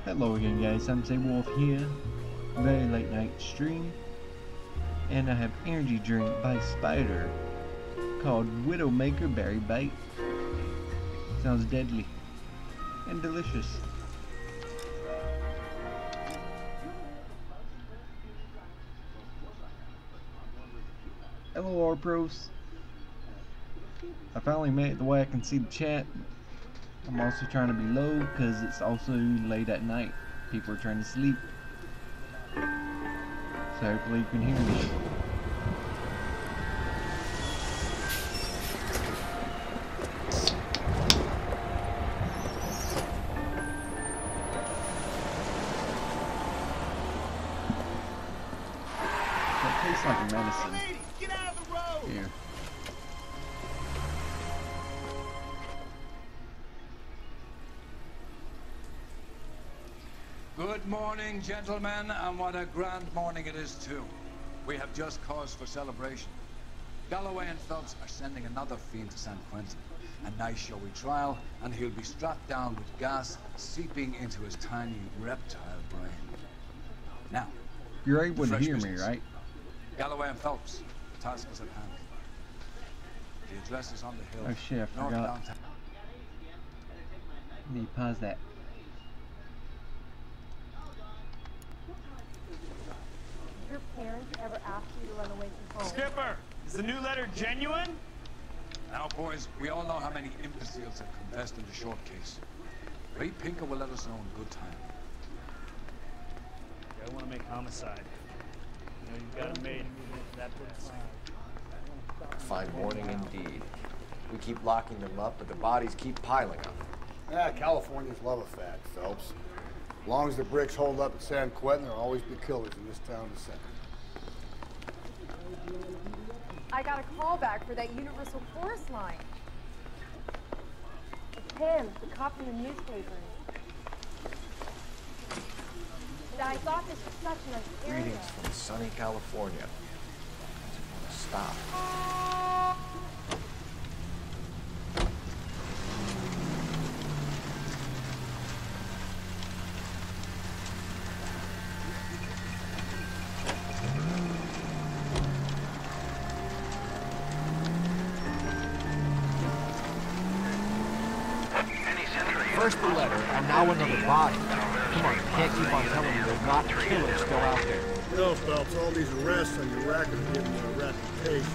Hello again guys, I'm Wolf here, very late night stream, and I have energy drink by Spider called Widowmaker Berry Bite. Sounds deadly and delicious. Hello R-Pros. I finally made it the way I can see the chat. I'm also trying to be low because it's also late at night. People are trying to sleep. So hopefully you can hear me. That tastes like medicine. Get out of the road! Here. Good morning, gentlemen, and what a grand morning it is, too. We have just cause for celebration. Galloway and Phelps are sending another fiend to San Quentin. A nice showy trial, and he'll be strapped down with gas seeping into his tiny reptile brain. Now, You're able to hear me, right? Galloway and Phelps, the task is at hand. The address is on the hill. Oh shit, I north forgot. downtown. Let me pause that. Your parents ever asked you to run away from home? Skipper, is the new letter genuine? Now, boys, we all know how many imbeciles have confessed in the short case. Ray Pinker will let us know in good time. You gotta want to make homicide. You know, you've got it made. That's what's Fine morning indeed. We keep locking them up, but the bodies keep piling up. Yeah, Californians love a fact, Phelps. As long as the bricks hold up at San Quentin, there'll always be killers in this town to center. I got a call back for that Universal Forest line. It's him, the cop from the newspaper. I thought this was such a nice area. Greetings from sunny California. Doesn't want to stop. First the letter, and now another body. Come on, you can't keep on telling me there's not killers still out there. No, Phelps, all these arrests on your record are giving you a reputation.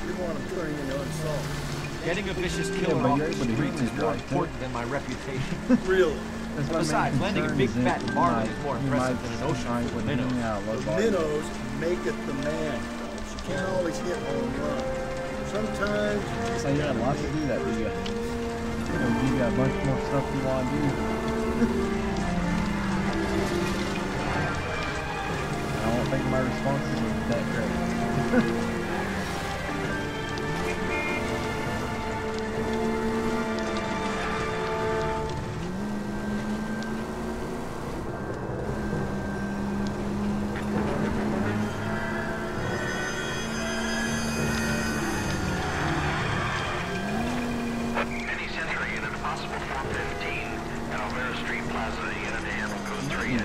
You want them turning into unsolved. Getting a vicious killer off the streets is more right, important than my reputation. Really? Besides, landing a big fat marlin is more impressive than an ocean full of minnows. The minnows make it the man, Phelps. You can't always hit home run. Sometimes... So you got lots to do that, do you? You know, you got a bunch more stuff you want to do. I don't think my responses were that great.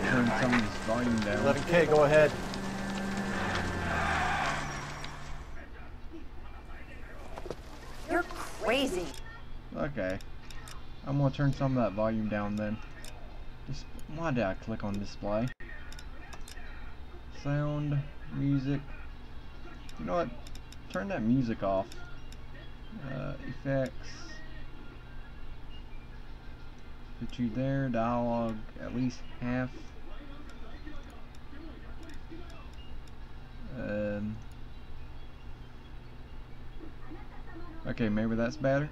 Turn some of this volume down. 11K, go ahead. You're crazy. Okay. I'm gonna turn some of that volume down then. Why did I click on display? Sound, music. You know what? Turn that music off. Effects. Put you there. Dialogue at least half. Okay, maybe that's better.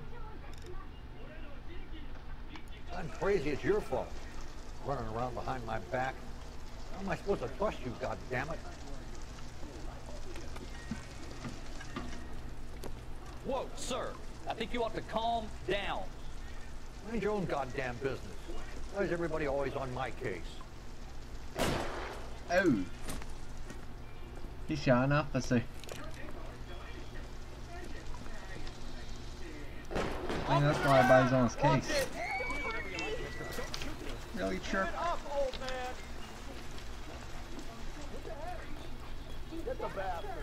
I'm crazy, it's your fault. Running around behind my back. How am I supposed to trust you, goddammit? Whoa, sir. I think you ought to calm down. Mind your own goddamn business. Why is everybody always on my case? Oh. He's showing off, I see. I mean, that's why everybody's on his case. Really, Chirp? the bathroom.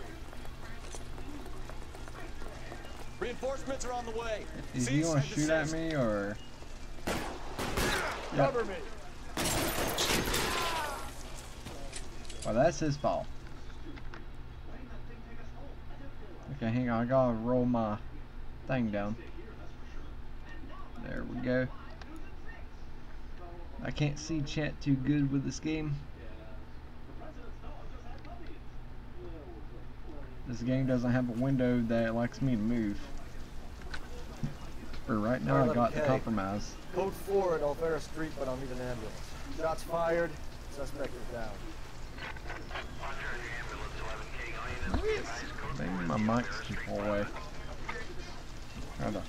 Reinforcements are on the way. Is he gonna shoot at me or? Cover me. Well, that's his fault. Okay, hang on. I gotta roll my thing down. There we go. I can't see chat too good with this game. This game doesn't have a window that likes me to move. For right now, I got the compromise. Code 4 at Olvera Street, but I'll need an ambulance. Shots fired. Suspect is down. Maybe my mic's too far away. Try to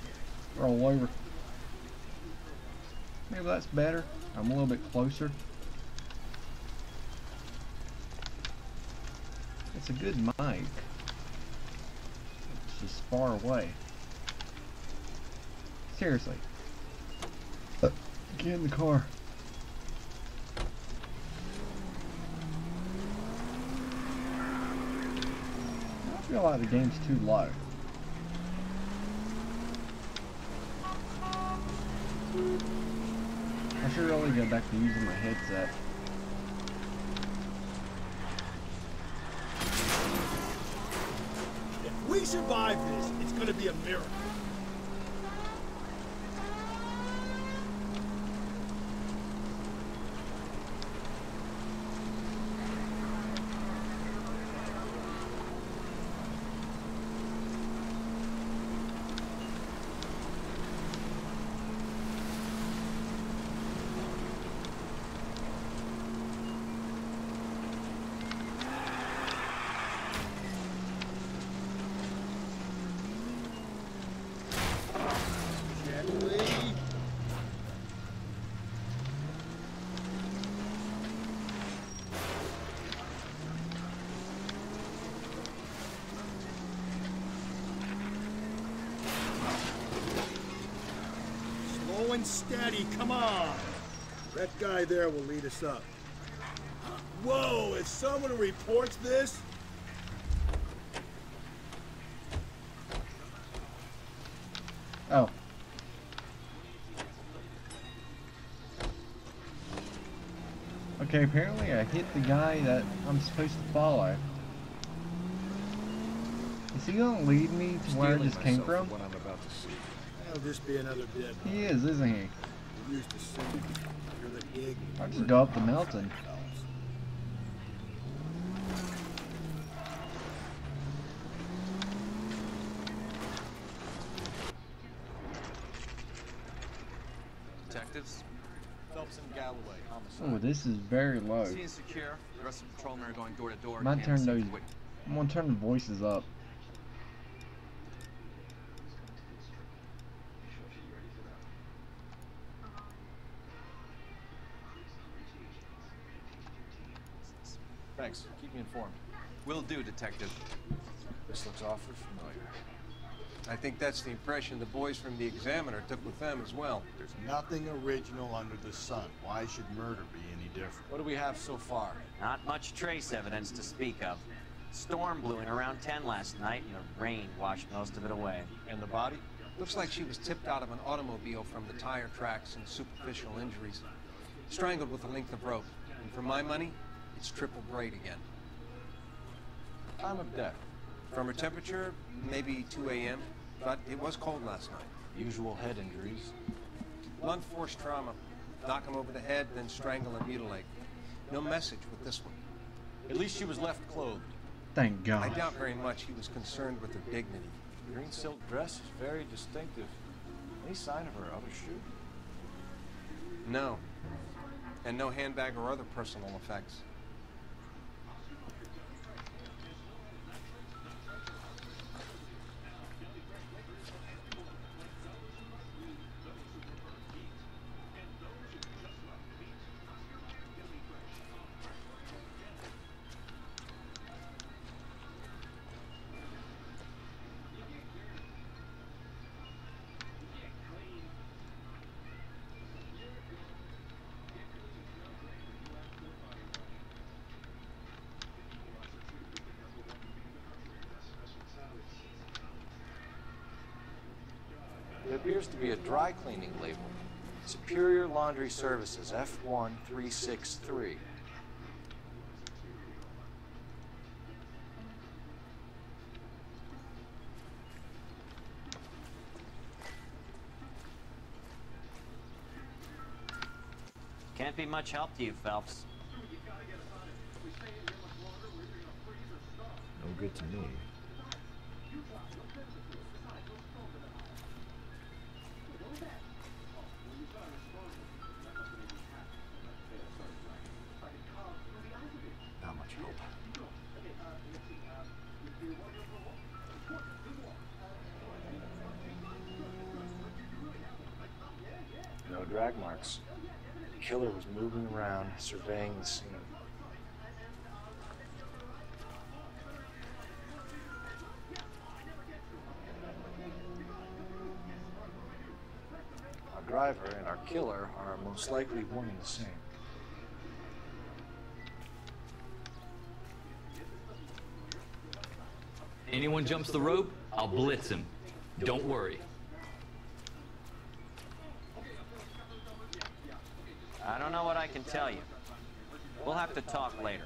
roll over. Maybe that's better. I'm a little bit closer. It's a good mic. It's just far away. Seriously. Get in the car. I feel like the game's too low. I should really go back to using my headset. If we survive this, it's gonna be a miracle. Slow and steady, come on! That guy there will lead us up. Whoa, if someone reports this... Oh. Okay, apparently I hit the guy that I'm supposed to follow. Is he gonna lead me to where I just came from? What I'm about to see. That'll just be another bit. He is, isn't he? We used to sing. You're the gig. I just go up the mountain. Detectives, Phelps and Galloway, homicide. Oh, this is very low. Scene is secure. The rest of the patrolmen are going door to door. I'm gonna turn the voices up. Thanks. Keep me informed. Will do, detective. This looks awfully familiar. I think that's the impression the boys from the Examiner took with them as well. There's nothing original under the sun. Why should murder be any different? What do we have so far? Not much trace evidence to speak of. Storm blew in around 10 last night, and the rain washed most of it away. And the body? Looks like she was tipped out of an automobile from the tire tracks and superficial injuries. Strangled with a length of rope. And for my money, it's triple braid again. Time of death. From her temperature, maybe 2 a.m., but it was cold last night. Usual head injuries. Blunt force trauma. Knock him over the head, then strangle and mutilate. No message with this one. At least she was left clothed. Thank God. I doubt very much he was concerned with her dignity. The green silk dress is very distinctive. Any sign of her other shoe? No. And no handbag or other personal effects. It appears to be a dry cleaning label. Superior Laundry Services, F1363. Can't be much help to you, Phelps. No good to me. Not much hope. No drag marks. The killer was moving around, surveying the scene. Our driver and our killer are most likely one and the same. Anyone jumps the rope, I'll blitz him. Don't worry. I don't know what I can tell you. We'll have to talk later.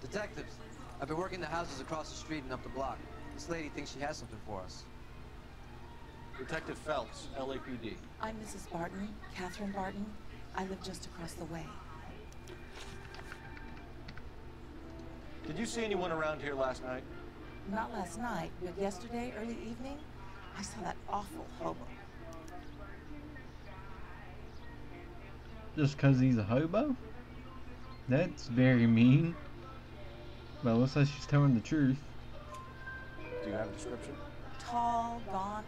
Detectives, I've been working the houses across the street and up the block. This lady thinks she has something for us. Detective Phelps, LAPD. I'm Mrs. Barton, Catherine Barton. I live just across the way. Did you see anyone around here last night? Not last night, but yesterday, early evening, I saw that awful hobo. Just because he's a hobo? That's very mean. But it looks like she's telling the truth. Do you have a description? Tall, gaunt,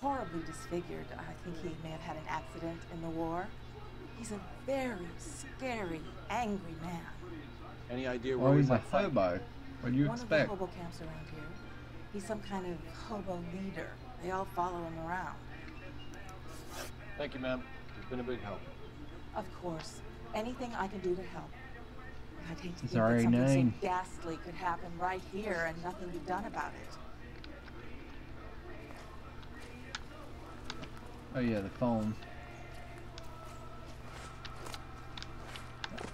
horribly disfigured. I think he may have had an accident in the war. He's a very scary, angry man. Any idea where Oh, we he's a might find him? hobo. What do you One expect? of the hobo camps around here. He's some kind of hobo leader. They all follow him around. Thank you, ma'am. You've been a big help. Of course. Anything I can do to help. I'd hate to think Sorry, that something name. so ghastly could happen right here and nothing be done about it. Oh yeah, the phone.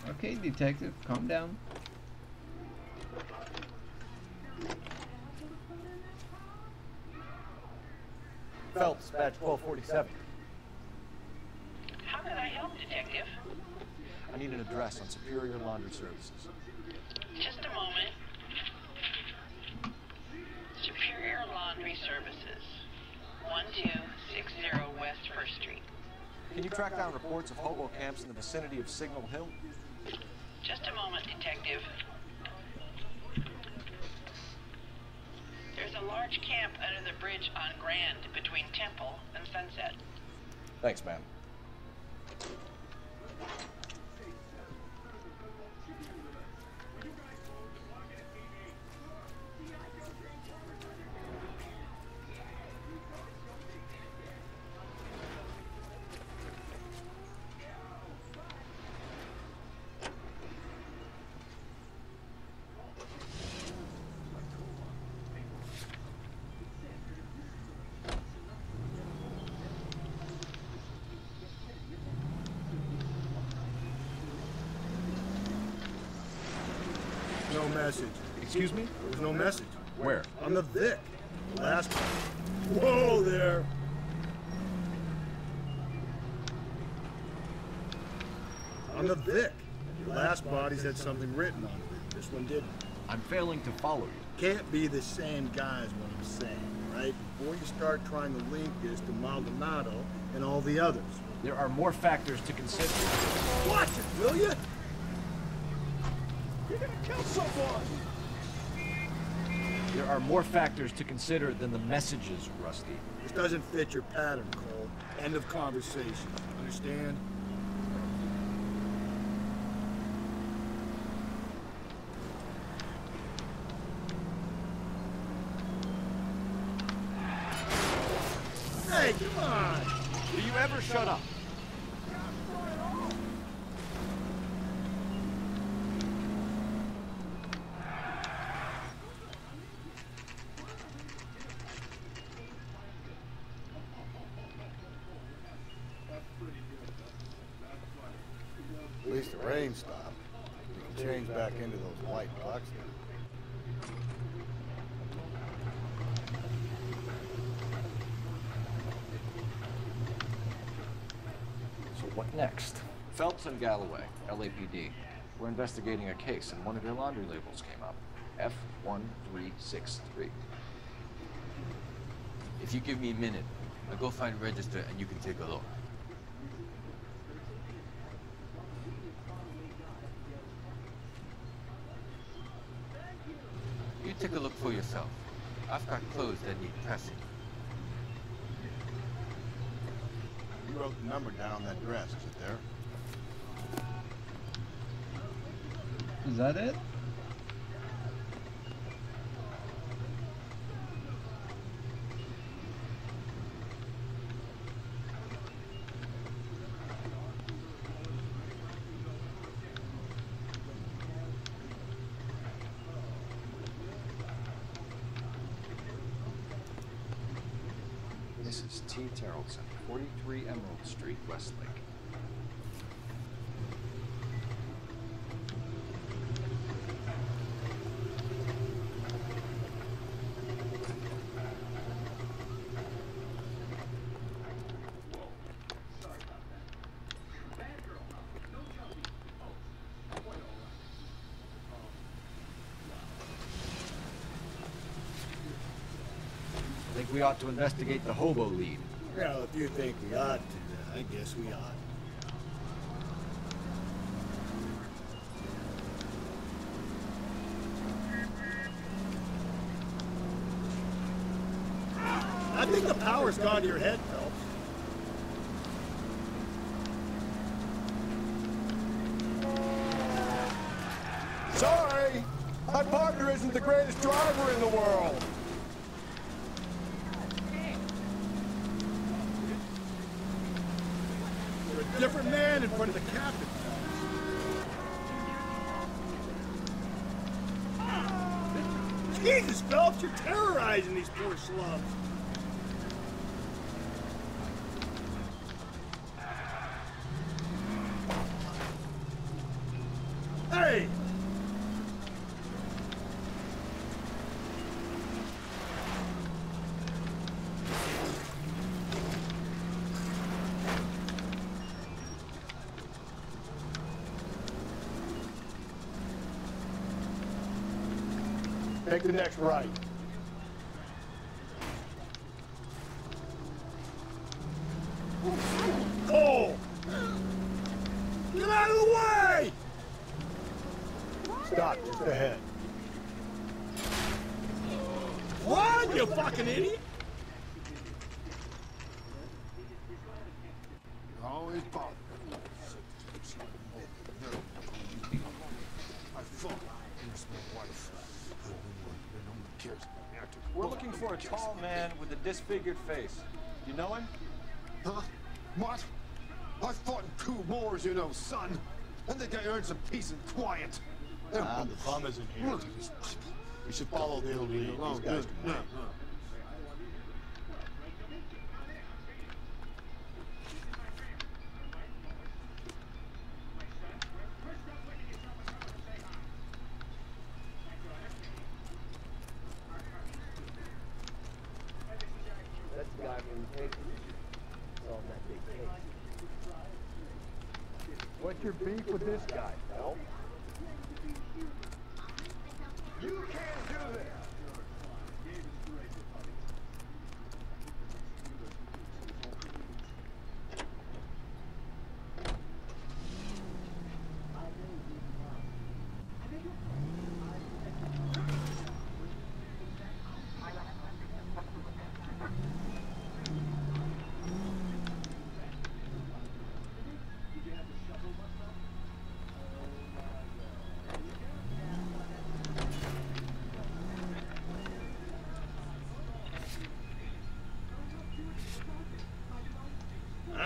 Okay, detective, calm down. Phelps, badge 1247. How can I help, Detective? I need an address on Superior Laundry Services. Just a moment. Superior Laundry Services, 1260 West 1st Street. Can you track down reports of hobo camps in the vicinity of Signal Hill? Just a moment, Detective. There's a large camp under the bridge on Grand between Temple and Sunset. Thanks, ma'am. No message. Excuse me? There's no message. Where? On the Vic. Last. Whoa there! On the Vic. Your last bodies had something written on it. This one didn't. I'm failing to follow you. Can't be the same guy is what I'm saying, right? Before you start trying to link this to Maldonado and all the others. There are more factors to consider. Watch it, will you? You're gonna kill someone! There are more factors to consider than the messages, Rusty. This doesn't fit your pattern, Cole. End of conversation. Understand? never shut up. At least the rain stopped. We can change back into those white bucks now. So what next? Phelps and Galloway, LAPD. We're investigating a case, and one of your laundry labels came up. F1363. If you give me a minute, I'll go find a register and you can take a look. You take a look for yourself. I've got clothes that need pressing. You wrote the number down on that dress, is it there? Is that it? Mrs. T. Terrellson, 43 Emerald Street, Westlake. I think we ought to investigate the hobo lead. Well, if you think we ought to, I guess we ought. I think the power's gone to your head, Phelps. Sorry! My partner isn't the greatest driver in the world! You're a different man in front of the captain. Jesus, Phelps, you're terrorizing these poor slums. Hey! Take the next right. Oh! Get out of the way! Stop, just ahead. Run, you fucking idiot! Always bother. I thought here's my wife. No one cares. We're looking for a tall man with a disfigured face. You know him? Huh? What? I fought in 2 wars, you know, son. I think I earned some peace and quiet. The bum isn't here. We should follow the lead. These guys can wait. That's the guy from the paper. Solved that big case. What's your beef with this guy, Phelps? You can't do this!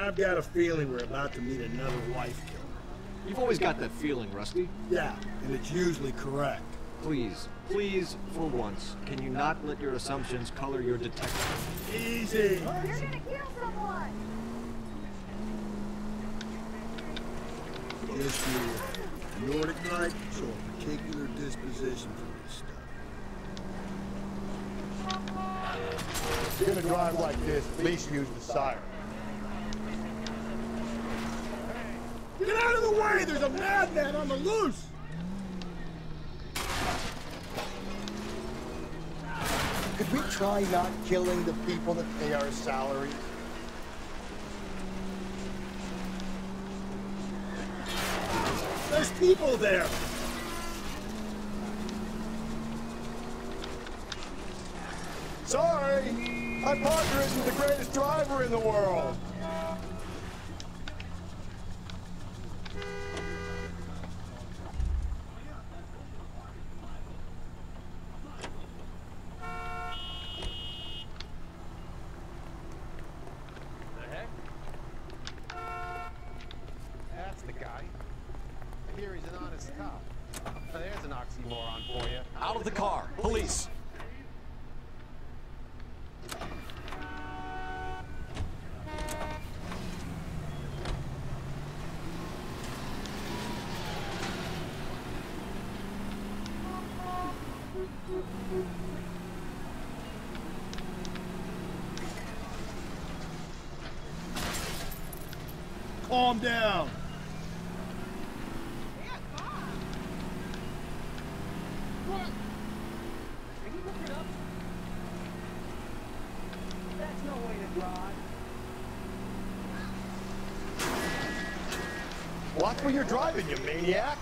I've got a feeling we're about to meet another wife killer. You've always got that feeling, Rusty. Yeah, and it's usually correct. Please, please, for once, can you not let your assumptions color your detective? Easy! You're gonna kill someone! Yes, you Nordic night show a particular disposition for this stuff. If you're gonna drive like this, at least use the siren. Get out of the way! There's a madman on the loose! Could we try not killing the people that pay our salaries? There's people there! Sorry! My partner isn't the greatest driver in the world! That's the guy. I hear he's an honest cop. There's an oxymoron for you. Out of the car! Police! Calm down! That's no way to drive. Watch where you're driving, you maniac!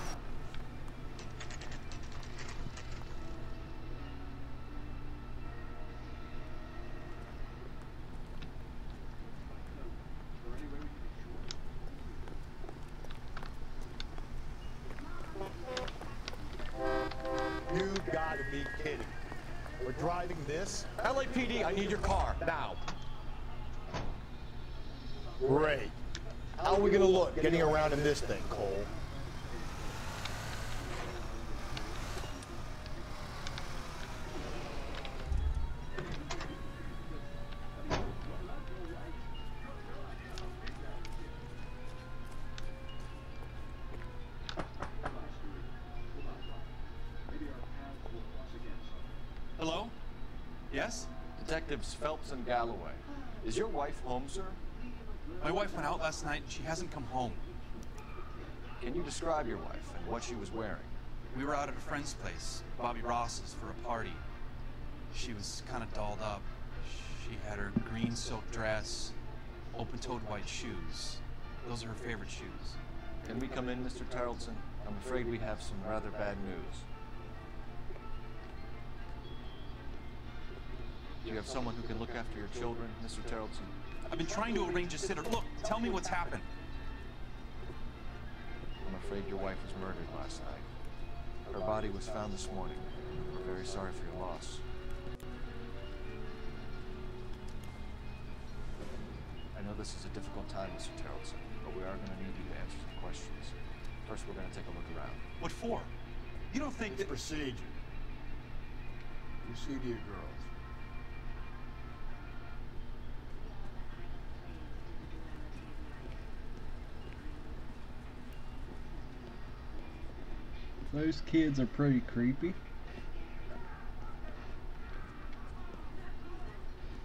You gotta be kidding. We're driving this? LAPD, I need your car, now. Great. How are we gonna look getting around in this thing, Cole? Hello? Yes? Detectives Phelps and Galloway. Is your wife home, sir? My wife went out last night and she hasn't come home. Can you describe your wife and what she was wearing? We were out at a friend's place, Bobby Ross's, for a party. She was kind of dolled up. She had her green silk dress, open-toed white shoes. Those are her favorite shoes. Can we come in, Mr. Tarleton? I'm afraid we have some rather bad news. Do you have someone who can look after your children, Mr. Tarleton? I've been trying to arrange a sitter. Look, tell me what's happened. I'm afraid your wife was murdered last night. Her body was found this morning. We're very sorry for your loss. I know this is a difficult time, Mr. Tarleton, but we are going to need you to answer some questions. First, we're going to take a look around. What for? You don't think It's that... procedure. You see to your girls. Those kids are pretty creepy.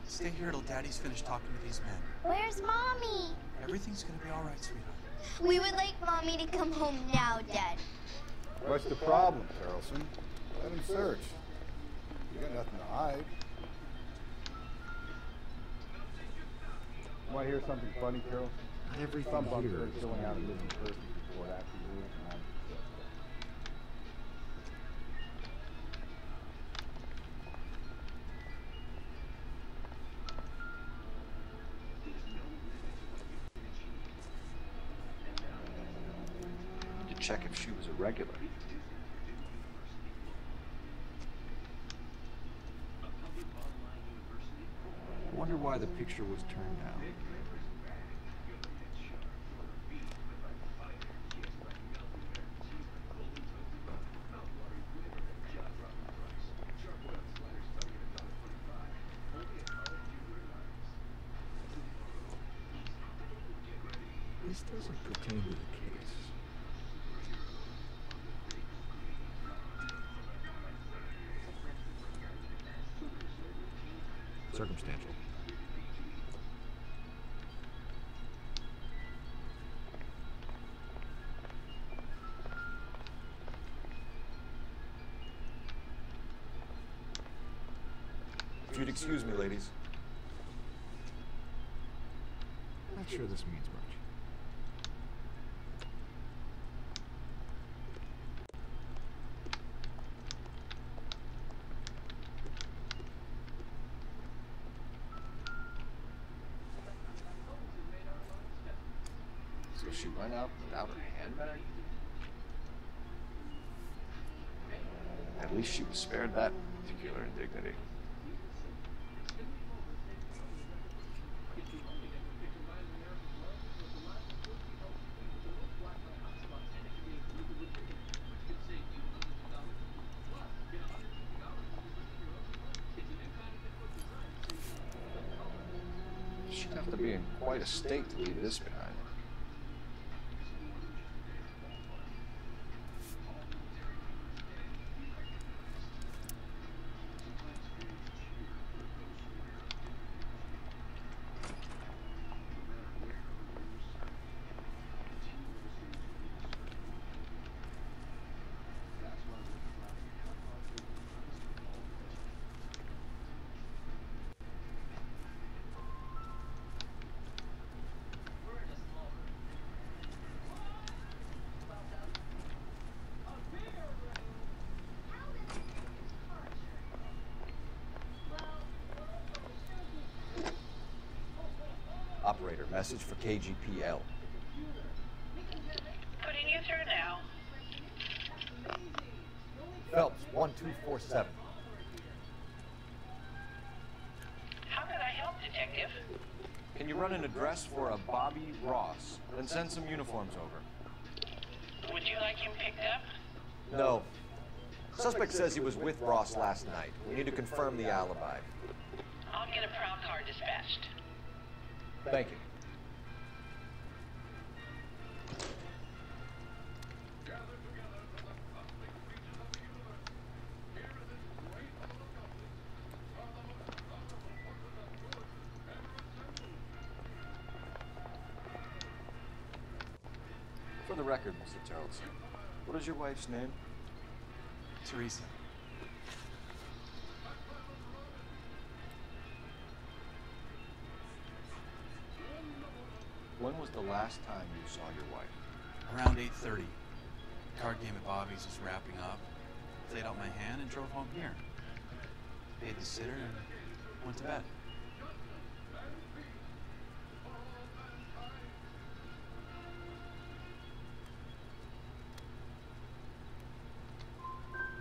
Stay here till Daddy's finished talking to these men. Where's Mommy? Everything's gonna be all right, sweetheart. We would like Mommy to come home now, Dad. What's the problem, Carlson? Let him search. You got nothing to hide. Want to hear something funny, Carol? Not everything Some bums here are is filling out a funny. missing person report after you leave, and I'm To check if she was a regular. I wonder why the picture was turned down. This doesn't pertain to the case. Circumstantial. If you'd excuse me, ladies. Not sure this means much. So she went out without her handbag? At least she was spared that particular indignity. She'd have to be in quite a state to leave this behind. Operator, message for KGPL. Putting you through now. Phelps, 1247. How can I help, Detective? Can you run an address for a Bobby Ross, then send some uniforms over? Would you like him picked up? No. Suspect says he was with Ross last night. We need to confirm the alibi. I'll get a prowl car dispatched. Thank you. For the record, Mr. Tarleton, what is your wife's name? Teresa. When was the last time you saw your wife? Around 8:30. Card game at Bobby's was wrapping up. Played out my hand and drove home here. Paid the sitter and went to bed.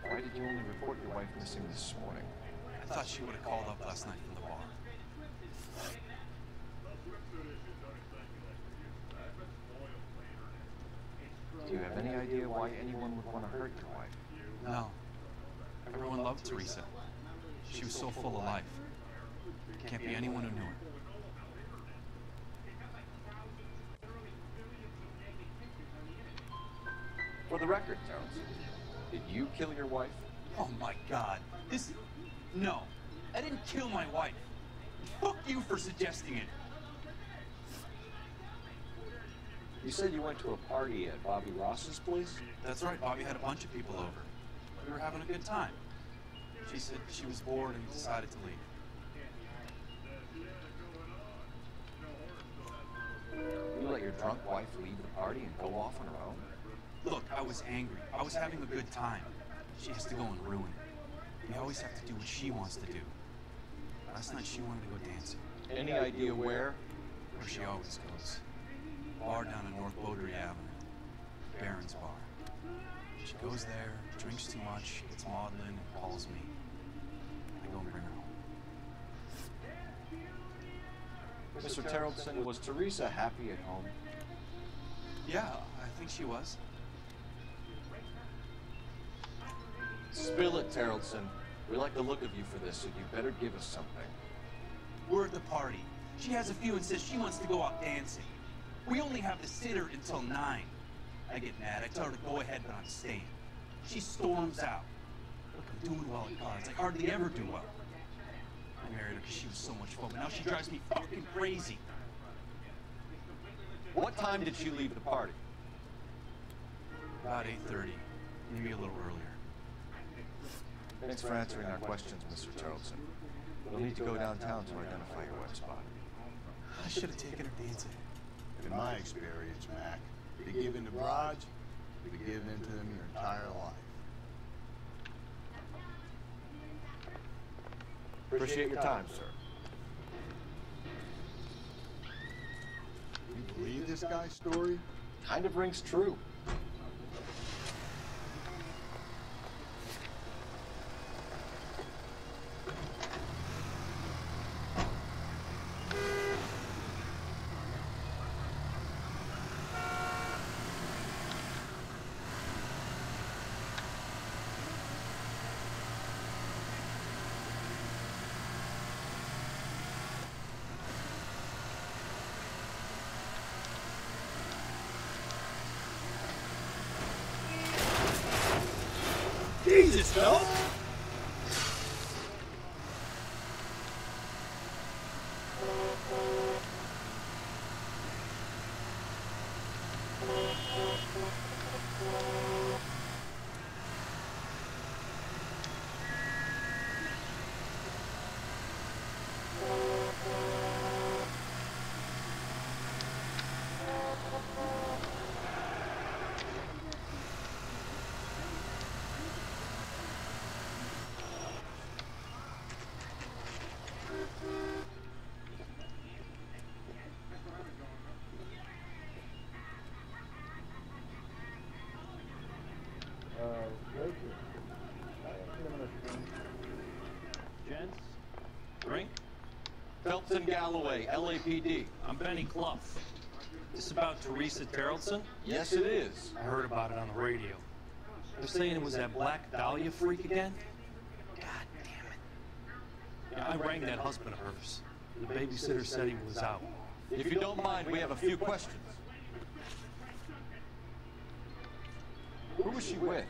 Why did you only report your wife missing this morning? I thought she would have called up last night from the bar. Do you have any idea why anyone would want to hurt your wife? No. Everyone loved Teresa. She was so full of life. Can't be anyone who knew her. For the record, Terrence, did you kill your wife? Oh my God. No. I didn't kill my wife. Fuck you for suggesting it. You said you went to a party at Bobby Ross's place? That's right. Bobby had a bunch of people over. We were having a good time. She said she was bored and decided to leave. You let your drunk wife leave the party and go off on her own? Look, I was angry. I was having a good time. She has to go and ruin it. We always have to do what she wants to do. Last night she wanted to go dancing. Any idea where? Where she always goes. Bar down on North Beaudry Avenue. Barron's Bar. She goes there, drinks too much, gets maudlin, and calls me. I go and bring her home. Mr. Tarleton, was Teresa happy at home? Yeah, I think she was. Spill it, Tarleton. We like the look of you for this, so you better give us something. We're at the party. She has a few and says she wants to go out dancing. We only have the sitter until 9. I get mad. I tell her to go ahead, but I'm staying. She storms out. Look, I'm doing well at cards. I hardly ever do well. I married her because she was so much fun, but now she drives me fucking crazy. What time did she leave the party? About 8:30, maybe a little earlier. Thanks for answering our questions, Mr. Tarleton. We'll need to go downtown to identify your wet spot. I should have taken her dancing. In my experience, Mac, you give in to broads, you give in to them your entire life. Appreciate your time, sir. You believe this guy's story? Kind of rings true. Jesus, Phelps! Gents, drink? Phelps and Galloway, LAPD. I'm Benny Clough. This about Teresa Tarleton? Yes, it is. I heard about it on the radio. They're saying it was that Black Dahlia freak again? God damn it. Yeah, I rang that husband of hers. The babysitter said he was out. If you don't mind, we have a few questions. Who was she with?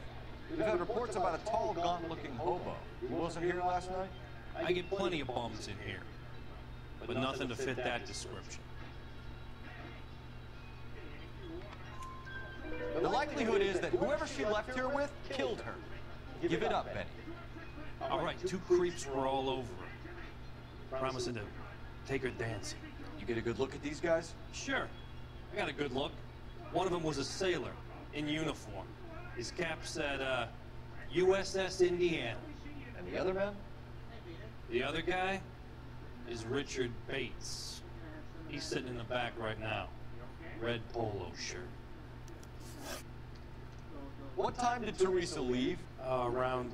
We've had reports about a tall, gaunt-looking hobo. He wasn't here last night? I get plenty of bums in here, but nothing to fit that description. The likelihood is that whoever she left here with killed her. Give it up, Benny. All right, 2 creeps were all over her, promising to take her dancing. You get a good look at these guys? Sure. I got a good look. One of them was a sailor in uniform. His cap said, USS Indiana. And the other man? The other guy is Richard Bates. He's sitting in the back right now. Red polo shirt. What time did Teresa leave? Around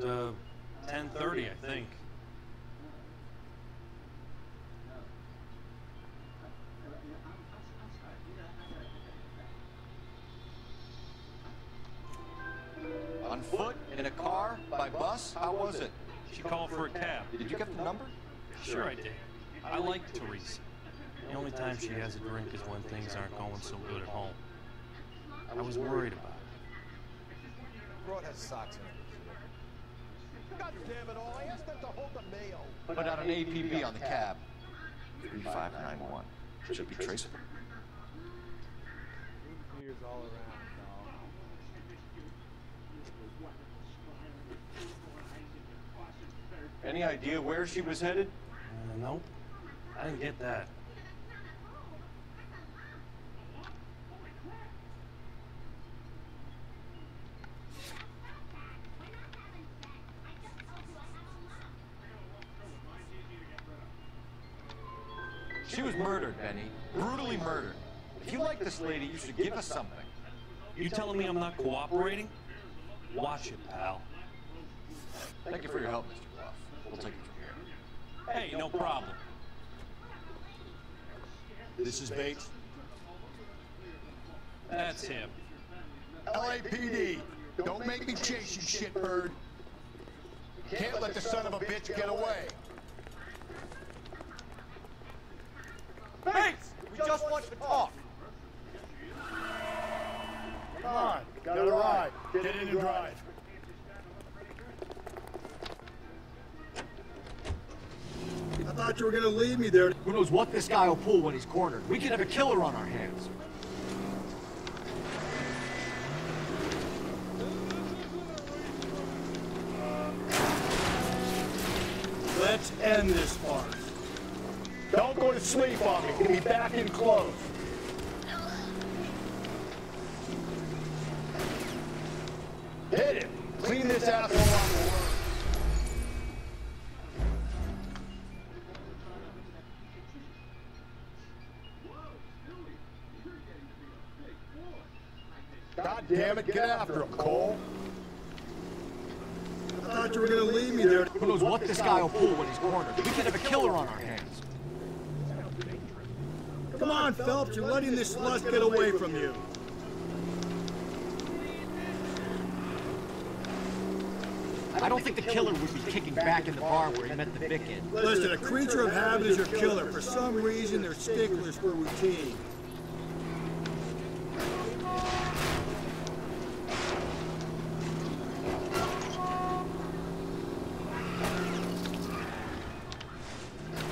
10:30, I think. On foot? In a car? By bus? How was it? She called for a cab. Did you get the number? Sure I did. I like Teresa. The only time she has a drink is when things aren't going so good at home. I was worried about it. Broad has socks in it. God damn it all, I asked them to hold the mail. Put out an APB on the cab. 3591. Should be traceable. Ears all around, Any idea where she was headed? Nope. I didn't get that. She was murdered, Benny. Brutally murdered. If you like this lady, you should give us something. You telling me I'm not cooperating? Watch it, pal. Thank you for your help, Mr. Clough. We'll take it from here. Hey, no problem. This is Bates. That's him. LAPD, don't make me chase you, shitbird. Can't let the son of a bitch get away. Bates! We just want to talk. Come on, got a ride. Get in and drive. I thought you were gonna leave me there. Who knows what this guy will pull when he's cornered? We could have a killer on our hands. Let's end this farce. Don't go to sleep on me. We'll be back in close. Hit it. Clean this asshole off the road. God damn it, get after him, Cole. I thought you were gonna leave me there. Who knows what this guy will pull when he's cornered? We could have a killer on our hands. Come on, Phelps, you're letting this lust get away from you. I don't think the killer would be kicking back in the bar where he met the Vic in. Listen, a creature of habit is your killer. For some reason, they're sticklers for routine.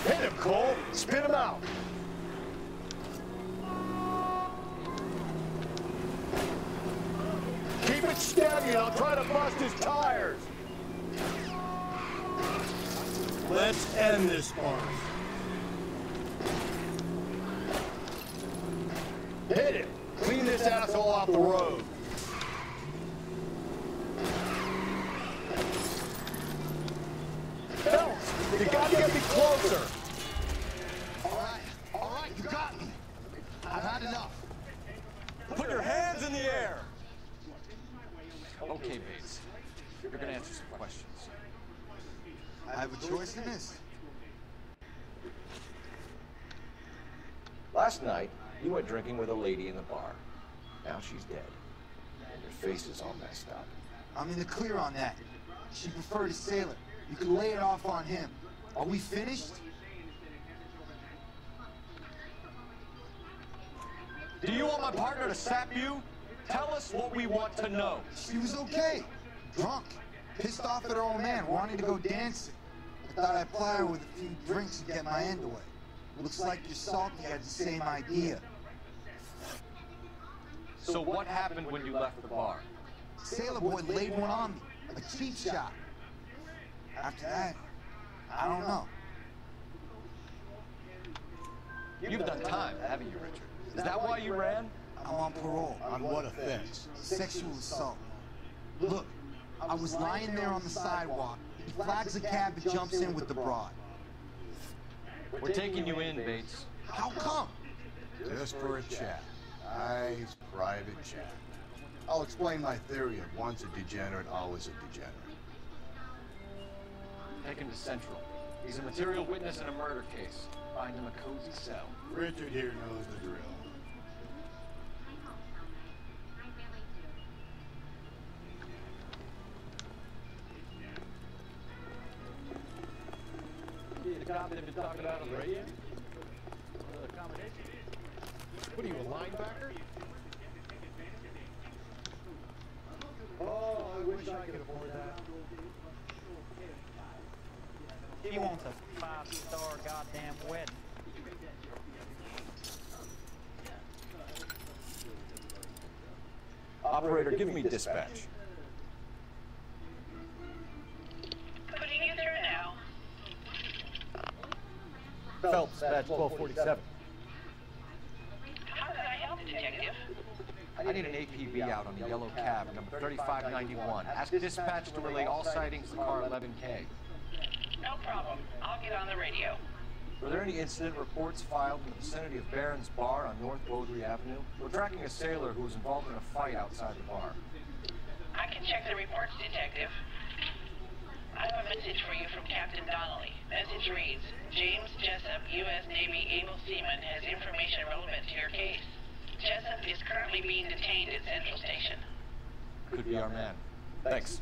Hit him, Cole. Spin him out. Keep it steady and I'll try to bust his tires. Let's end this farce. Hit him. Clean this asshole off the road. Phelps, you gotta get me closer. All right, you got me. I've had enough. Put your hands in the air! Okay, Bates. You're gonna answer some questions. I have a choice in this. Last night, you went drinking with a lady in the bar. Now she's dead. And your face is all messed up. I'm in the clear on that. She preferred a sailor. You could lay it off on him. Are we finished? Do you want my partner to sap you? Tell us what we want to know. She was okay. Drunk. Pissed off at her old man, wanting to go dancing. I thought I'd ply her with a few drinks and get my end away. Looks like your Salty had the same idea. So what happened when you left the bar? Sailor Boy laid one on me. A cheap shot. After that, I don't know. You've done time, haven't you, Richard? Is that why you ran? I'm on parole. On what offense? Sexual assault. Look, I was lying there on the sidewalk. He flags a cab and jumps in with the broad. We're taking you in, Bates. How come? Just for a chat. Nice private chat. I'll explain my theory of once a degenerate, always a degenerate. Take him to Central. He's a material witness in a murder case. Find him a cozy cell. Richard here knows the drill. The cop they've been talking about on the radio? What are you, a linebacker? Oh, I wish I could afford that. He wants a 5-star goddamn wedding. Operator, give me dispatch. Putting you through now. Phelps, badge 1247. How can I help, Detective? I need an APB out on the yellow cab, number 3591. Ask dispatch to relay all sightings to car 11K. No problem. I'll get on the radio. Were there any incident reports filed in the vicinity of Barron's Bar on North Beaudry Avenue? We're tracking a sailor who was involved in a fight outside the bar. I can check the reports, Detective. I have a message for you from Captain Donnelly. Message reads, James Jessup, U.S. Navy able seaman, has information relevant to your case. Jessup is currently being detained at Central Station. Could be our man. Thanks.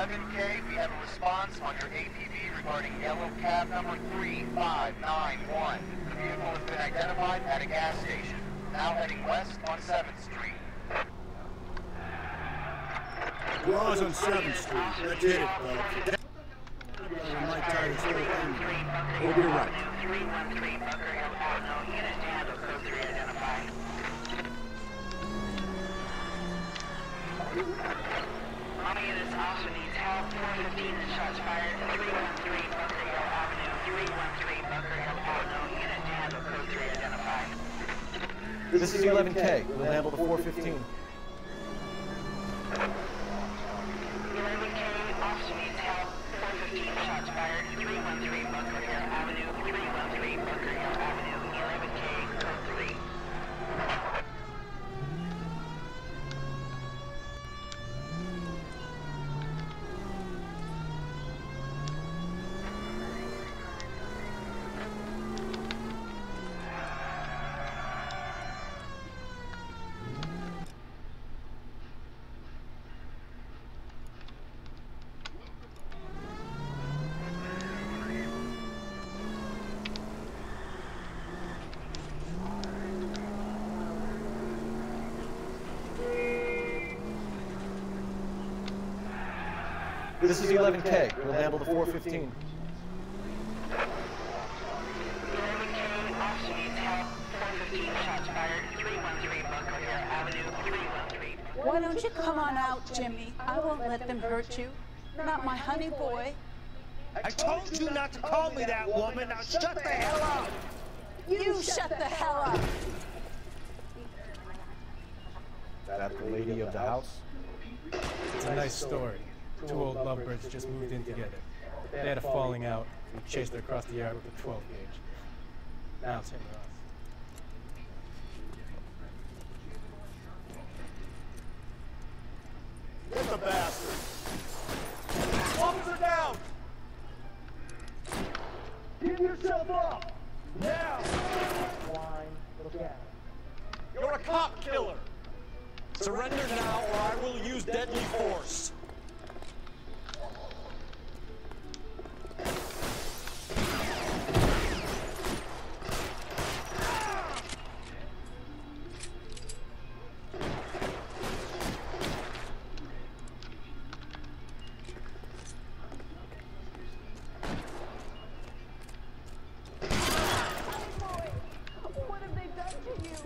11K, we have a response on your APB regarding yellow cab number 3591. The vehicle has been identified at a gas station. Now heading west on 7th Street. Garage on 7th Street. Let's hit it, folks. We might tie this whole thing. Over to right. 313 Bunker Hill Avenue. Unit to handle code 3 identified. All units also needs help. 415 shots fired. 313 Bunker Hill Avenue. 313 Bunker Hill Avenue. Unit to handle code 3 identified. This is 11K. We'll handle the 415. 11K also needs help. 415 shots fired. 313 Bunker Hill Avenue. 313 Bunker Hill Avenue. 11K code 3. This is 11K. We'll handle the 415. 11K also needs help. 415 shots fired. 313 Bunker Hill Avenue. 313. Why don't you come on out, Jimmy? I won't let them hurt you. Not my honey boy. I told you not to call me that, woman. Now shut the hell up. You shut the hell up. Is that the lady of the house? It's a nice story. Two old lovebirds just moved in together. They had a falling out and chased her across the yard with a 12 gauge. Now it's him or us. Get the bastard. Officer down! Give yourself up! Now! Look at You're a cop killer! Surrender now or I will use deadly force. What have they done to you?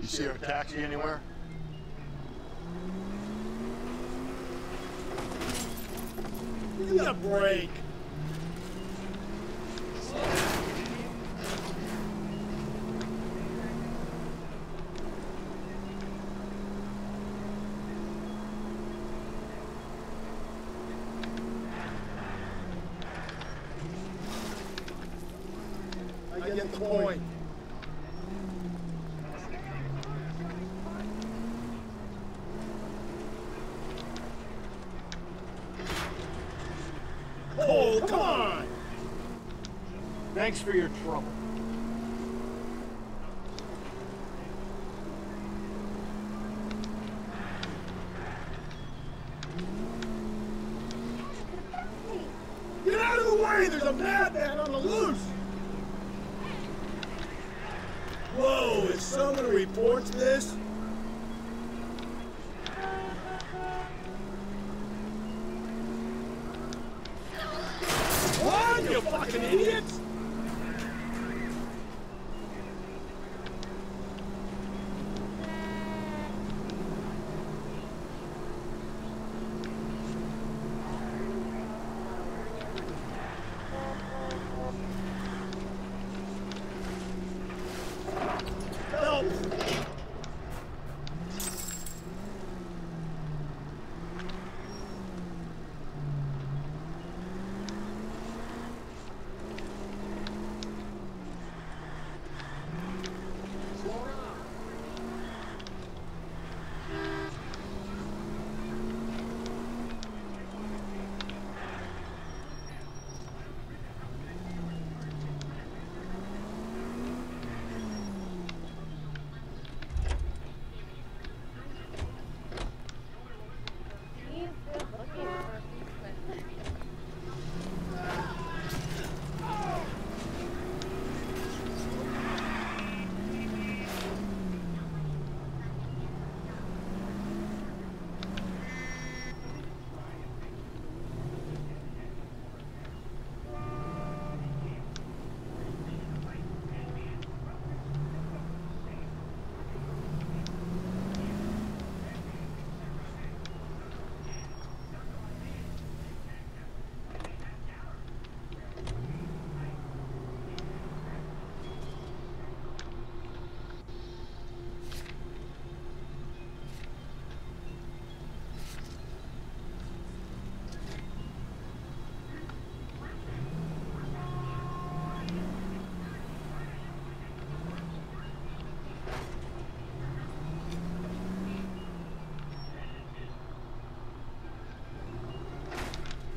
You see her taxi anywhere? Give me a break. I get the point. Oh, come on! Thanks for your trouble. Get out of the way! There's a madman on the loose! Whoa, if someone reports this... What, you fucking idiots!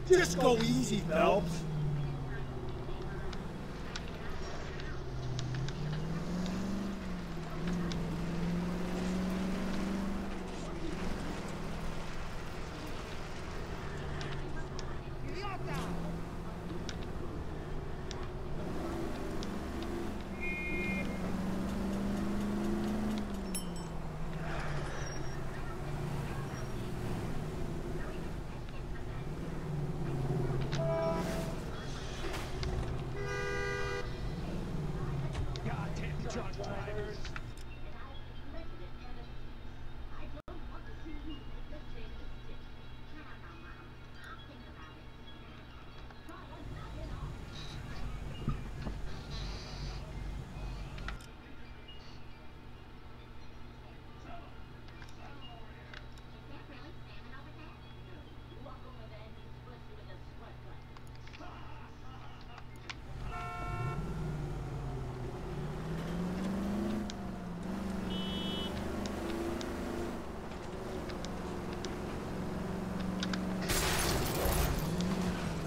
Just go easy, Phelps.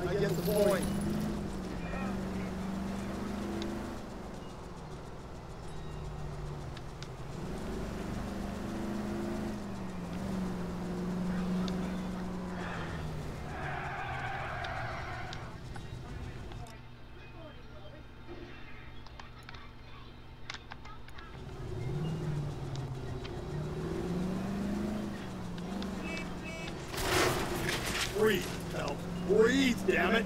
I get the point. Breathe, Phelps. Breathe, damn it.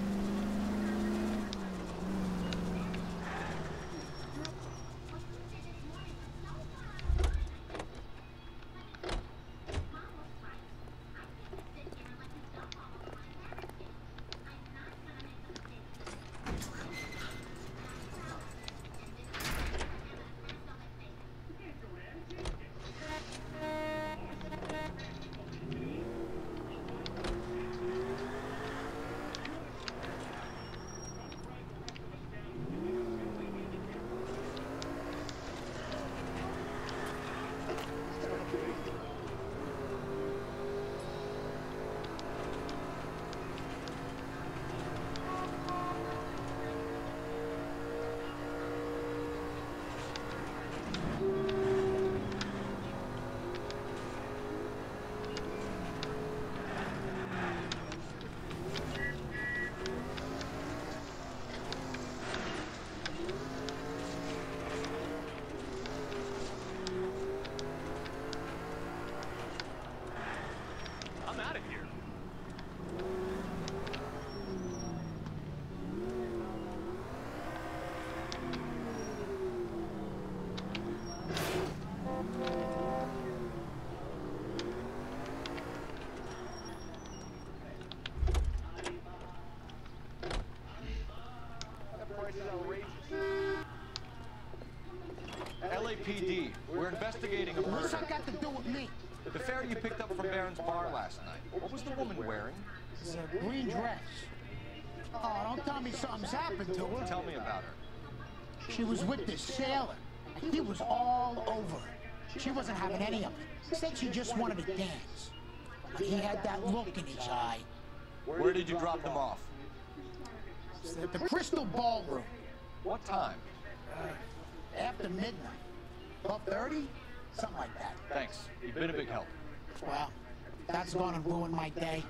I'm out of here. That price is outrageous. LAPD, we're investigating a What's murder. that got to do with me? The fare you picked up from Barron's bar last night. What was the woman wearing? It's a green dress. Oh, don't tell me something's happened to her. Tell me about her. She was with this sailor. He was all over her. She wasn't having any of it. Said she just wanted to dance. But he had that look in his eye. Where did you drop them off? At the Crystal Ballroom. What time? After midnight. 12:30? Something like that. Thanks. You've been a big help. Well, that's gonna ruin my day.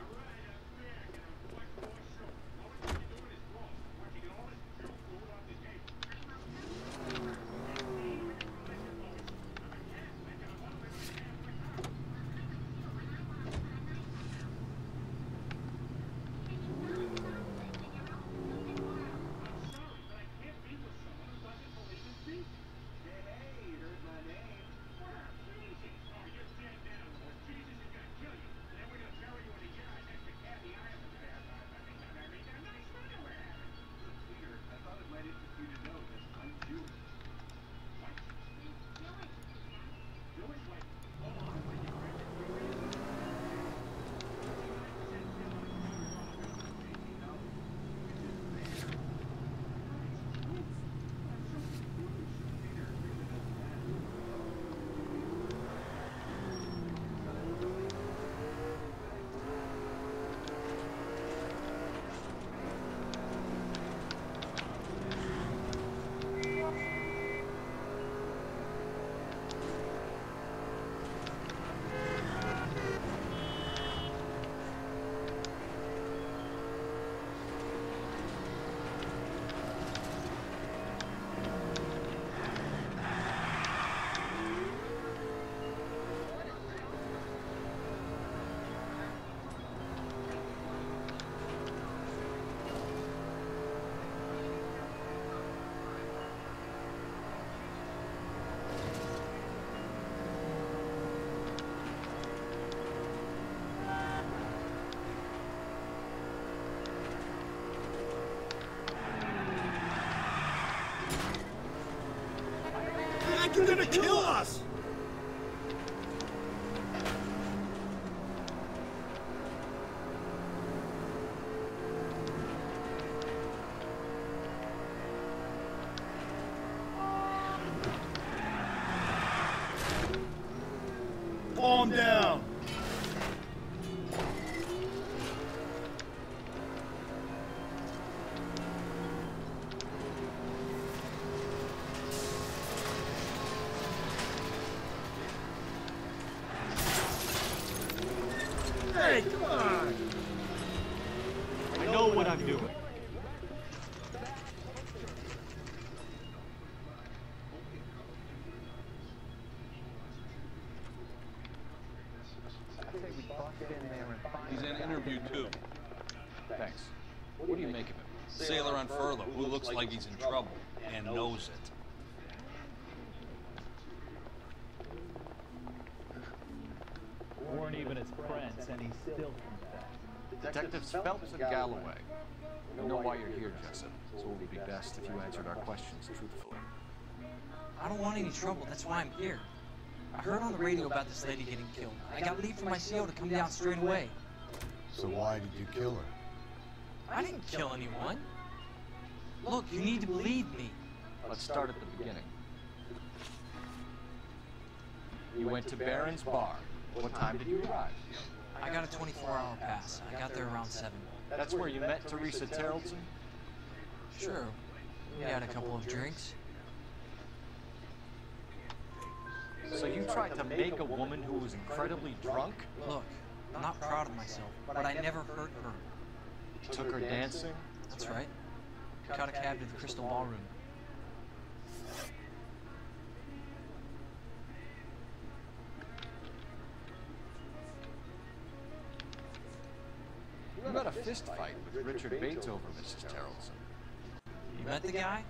Guys, come on! I know what I'm doing. He's in interview too. Thanks. What do you make of him? Sailor on furlough who looks like he's in trouble and knows it. Weren't even his friends, and he still confessed. Detectives Phelps and Galloway. We know why you're here, Jessup, so it would be best if you answered our questions truthfully. I don't want any trouble, that's why I'm here. I heard on the radio about this lady getting killed. I got leave from my CO to come down straight away. So why did you kill her? I didn't kill anyone. Look, you need to believe me. Let's start at the beginning. You went to Barron's Bar. What time did you arrive? I got a 24-hour pass. I got there around 7. That's where you met Teresa Terrellson? Sure. We had a couple of drinks. So you tried to make a woman who was incredibly drunk? Look, I'm not proud of myself, but I never hurt her. Took her dancing? That's right. Caught a cab to the Crystal Ballroom. You had a fist fight with Richard Bates over Mrs. Terrellson. You met the guy?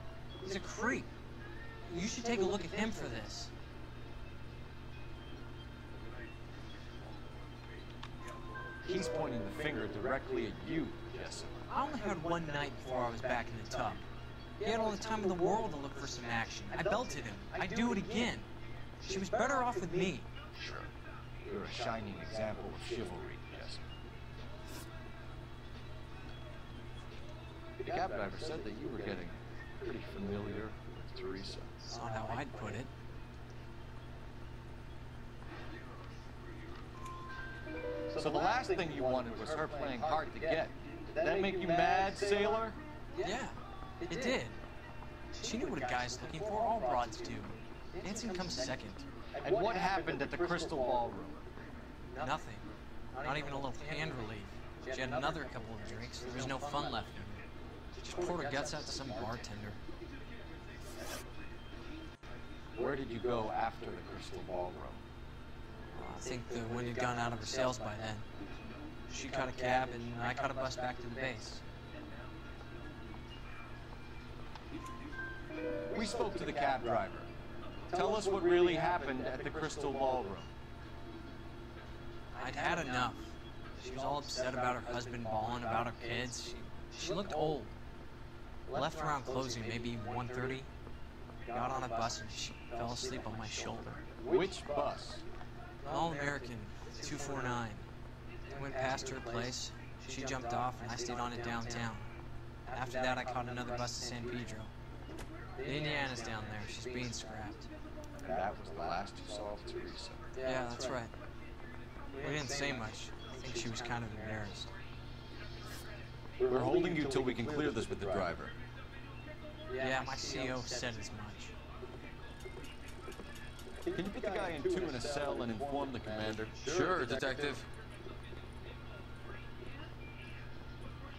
He's a creep. You should take a look at him for this. He's pointing the finger directly at you, Jessup. I only had one night before I was back in the tub. He had all the time in the world to look for some action. I belted him. I'd do it again. She was better off with me. Sure. You're a shining example of chivalry, Jessup. The cab driver said that you were getting pretty familiar with Teresa. That's not how I'd put it. So the last thing you wanted was her playing hard to get. Did that make you mad, sailor? Yeah, it did. She knew what a guy's looking for. All broads do. Dancing comes second. And what happened at the Crystal Ballroom? Nothing. Not even a little hand relief. She had another couple of drinks. There was no fun left in her. She just poured her guts out to some bartender. Where did you go after the Crystal Ballroom? I think the wind had gone out of her sails by then. She caught a cab, and I caught a bus back to the base. We spoke to the cab driver. Tell us what really happened at the Crystal Ballroom. I'd had enough. She was all upset about her husband bawling about her kids. She looked old. Left around closing, maybe 1:30. Got on a bus and she fell asleep on my shoulder. Which bus? All-American, 249. Went past her place. She jumped off and I stayed on it downtown. After that, I caught another bus to San Pedro. Indiana's down there. She's being scrapped. And that was the last you saw of Teresa? Yeah, that's right. We didn't say much. I think she was kind of embarrassed. We're holding you till we can clear this with the driver. Yeah, my CO said as much. Can you put the guy in 2 in a cell and inform the commander? Sure, detective.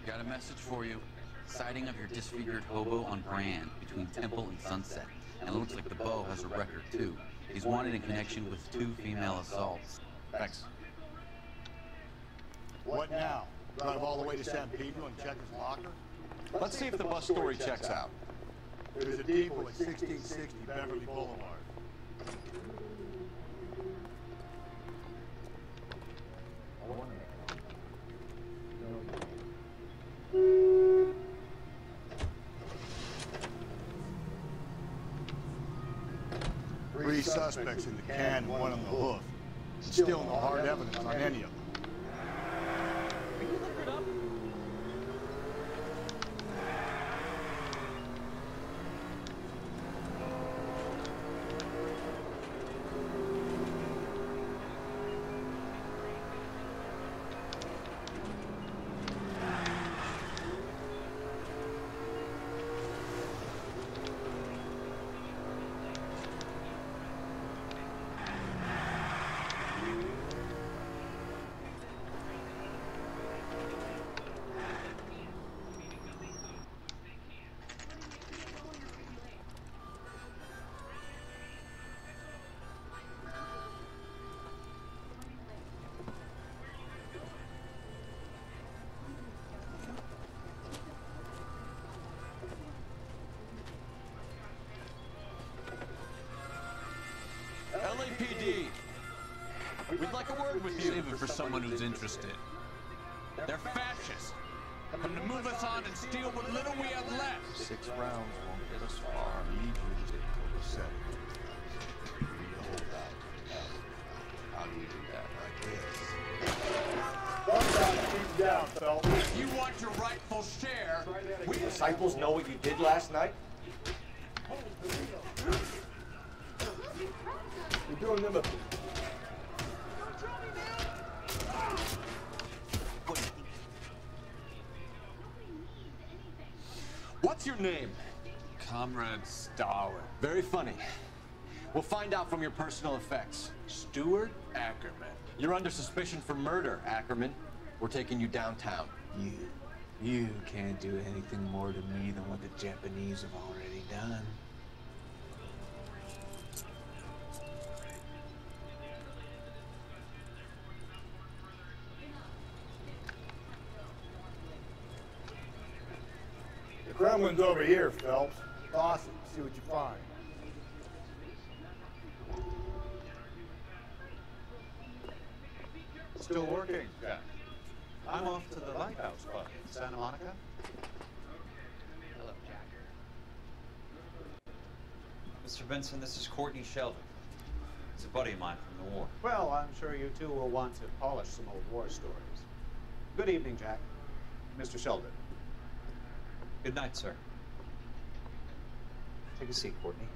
Got a message for you. Sighting of your disfigured hobo on Brand between Temple and Sunset. And it looks like the Beau has a record, too. He's wanted in connection with 2 female assaults. Thanks. What now? Drive all the way to San Pedro and check his locker? Let's see if the bus story checks out. There's a depot at 1660 Beverly Boulevard. Three suspects in the can and one on the hoof. Still no hard evidence on any of them. with you. Save it for someone who's interested. They're fascists. Come to move us on and steal what little we have left. 6 rounds won't get us far. I need you to stick to the set. How do you do that? Down, Phelps. If you want your rightful share, we Disciples know what you did last night? You're doing them a... What's your name? Comrade Stalin. Very funny. We'll find out from your personal effects. Stuart Ackerman. You're under suspicion for murder, Ackerman. We're taking you downtown. You can't do anything more to me than what the Japanese have already done. The Kremlin's over here, Phelps. Awesome. See what you find. Still working, Jack. I'm off to the Lighthouse Club in Santa Monica. Hello, Jack. Mr. Benson, this is Courtney Sheldon. He's a buddy of mine from the war. Well, I'm sure you two will want to polish some old war stories. Good evening, Jack. Mr. Sheldon. Good night, sir. Take a seat, Courtney.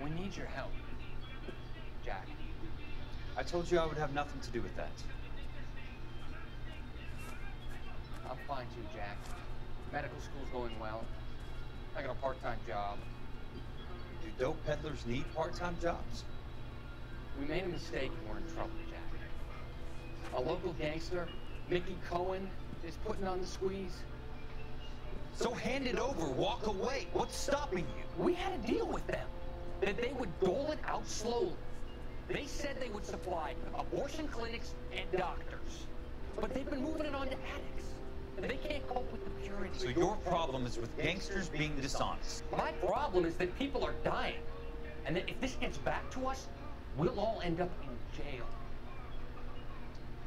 We need your help, Jack. I told you I would have nothing to do with that. I'll find you, Jack. Medical school's going well. I got a part-time job. Do dope peddlers need part-time jobs? We made a mistake and we're in trouble, Jack. A local gangster, Mickey Cohen, is putting on the squeeze. So hand it over, walk away. What's stopping you? We had a deal with them. That they would dole it out slowly. They said they would supply abortion clinics and doctors. But they've been moving it on to addicts. And they can't cope with the purity. So your problem is with gangsters being dishonest. My problem is that people are dying. And that if this gets back to us, we'll all end up in jail.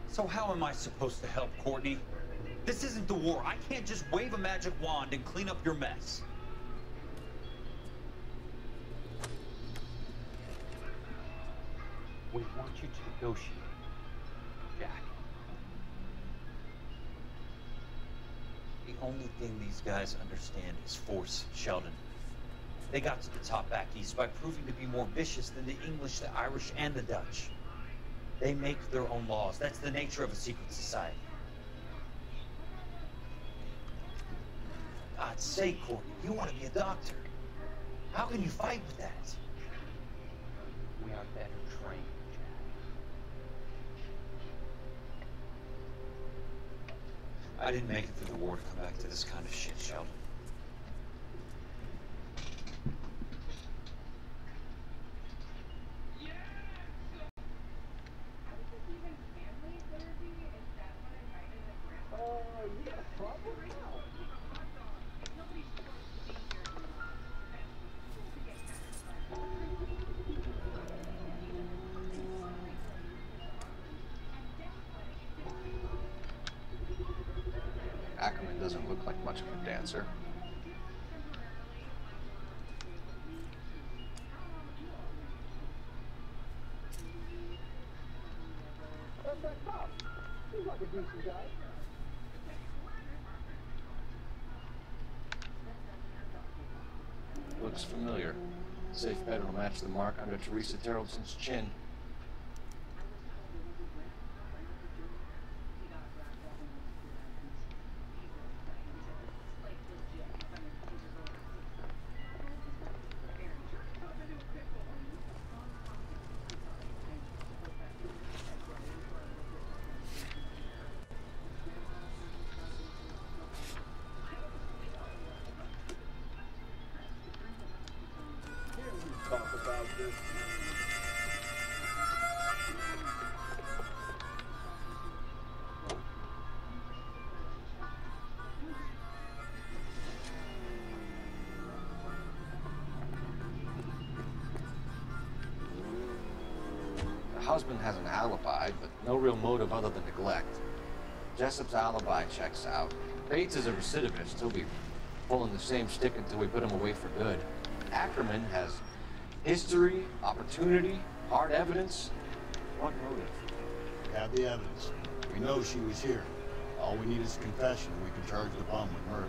So how am I supposed to help, Courtney? This isn't the war. I can't just wave a magic wand and clean up your mess. We want you to negotiate, Jack. The only thing these guys understand is force, Sheldon. They got to the top back east by proving to be more vicious than the English, the Irish, and the Dutch. They make their own laws. That's the nature of a secret society. God's sake, Courtney, you want to be a doctor. How can you fight with that? We are better trained. I didn't make it through the war to come back to this kind of shit, Sheldon. Ackerman doesn't look like much of a dancer. Looks familiar. Safe bet it'll match the mark under Teresa Terrelson's chin. Talk about this. husband has an alibi, but no real motive other than neglect. Jessup's alibi checks out. Bates is a recidivist. He'll be pulling the same stick until we put him away for good. Ackerman has history, opportunity, hard evidence. What motive? We have the evidence. We know she was here. All we need is a confession, and we can charge the bum with murder.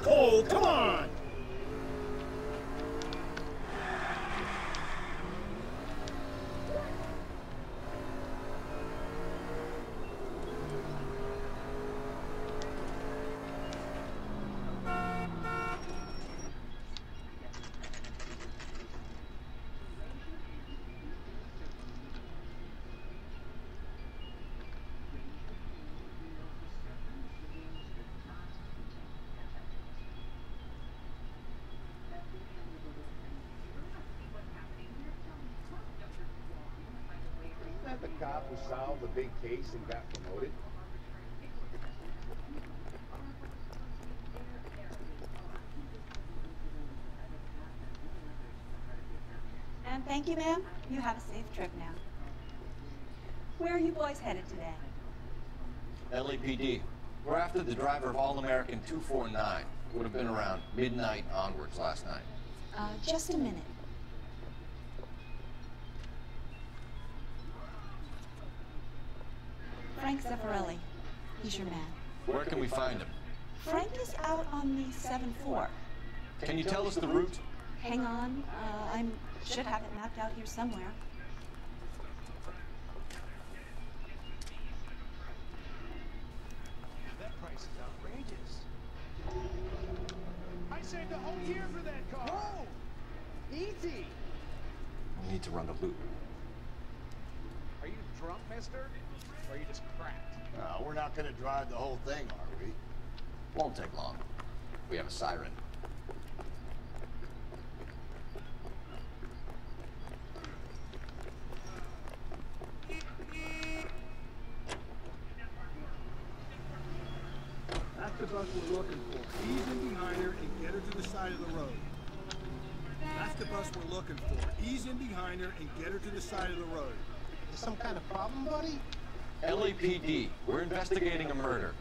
Cole, come on! The cop who solved the big case and got promoted. And thank you, ma'am. You have a safe trip now. Where are you boys headed today? LAPD. We're after the driver of All-American 249. Would have been around midnight onwards last night. Just a minute. Frank Zeffirelli. He's your man. Where can we find him? Frank is out on the 7-4. Can you tell us the route? Hang on. I should have it mapped out here somewhere. That price is outrageous. I saved a whole year for that car. Whoa! Easy. We need to run the loop. Are you drunk, mister? Or are you just cracked? No, we're not gonna drive the whole thing, are we? Won't take long. We have a siren. That's the bus we're looking for. Ease in behind her and get her to the side of the road. That's the bus we're looking for. Ease in behind her and get her to the side of the road. Is some kind of problem, buddy? LAPD, we're investigating a murder.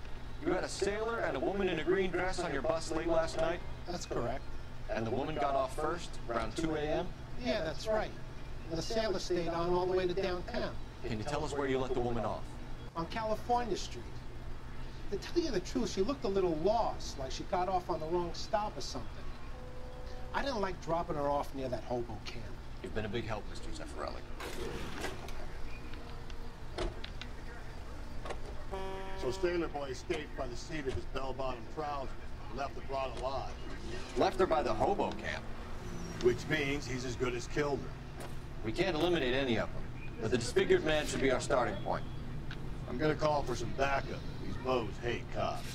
You had a sailor and a woman in a green dress on your bus late last night? That's correct. And the woman got off first, around 2 a.m.? Yeah, that's right. And the sailor stayed on all the way to downtown. Can you tell us where you let the woman off? On California Street. To tell you the truth, she looked a little lost, like she got off on the wrong stop or something. I didn't like dropping her off near that hobo camp. You've been a big help, Mr. Zeffirelli. So Sailor Boy escaped by the seat of his bell-bottom trousers and left the broad alive. Left her by the hobo camp. Which means he's as good as killed her. We can't eliminate any of them, but the disfigured man should be our starting point. I'm gonna call for some backup. These bows hate cops.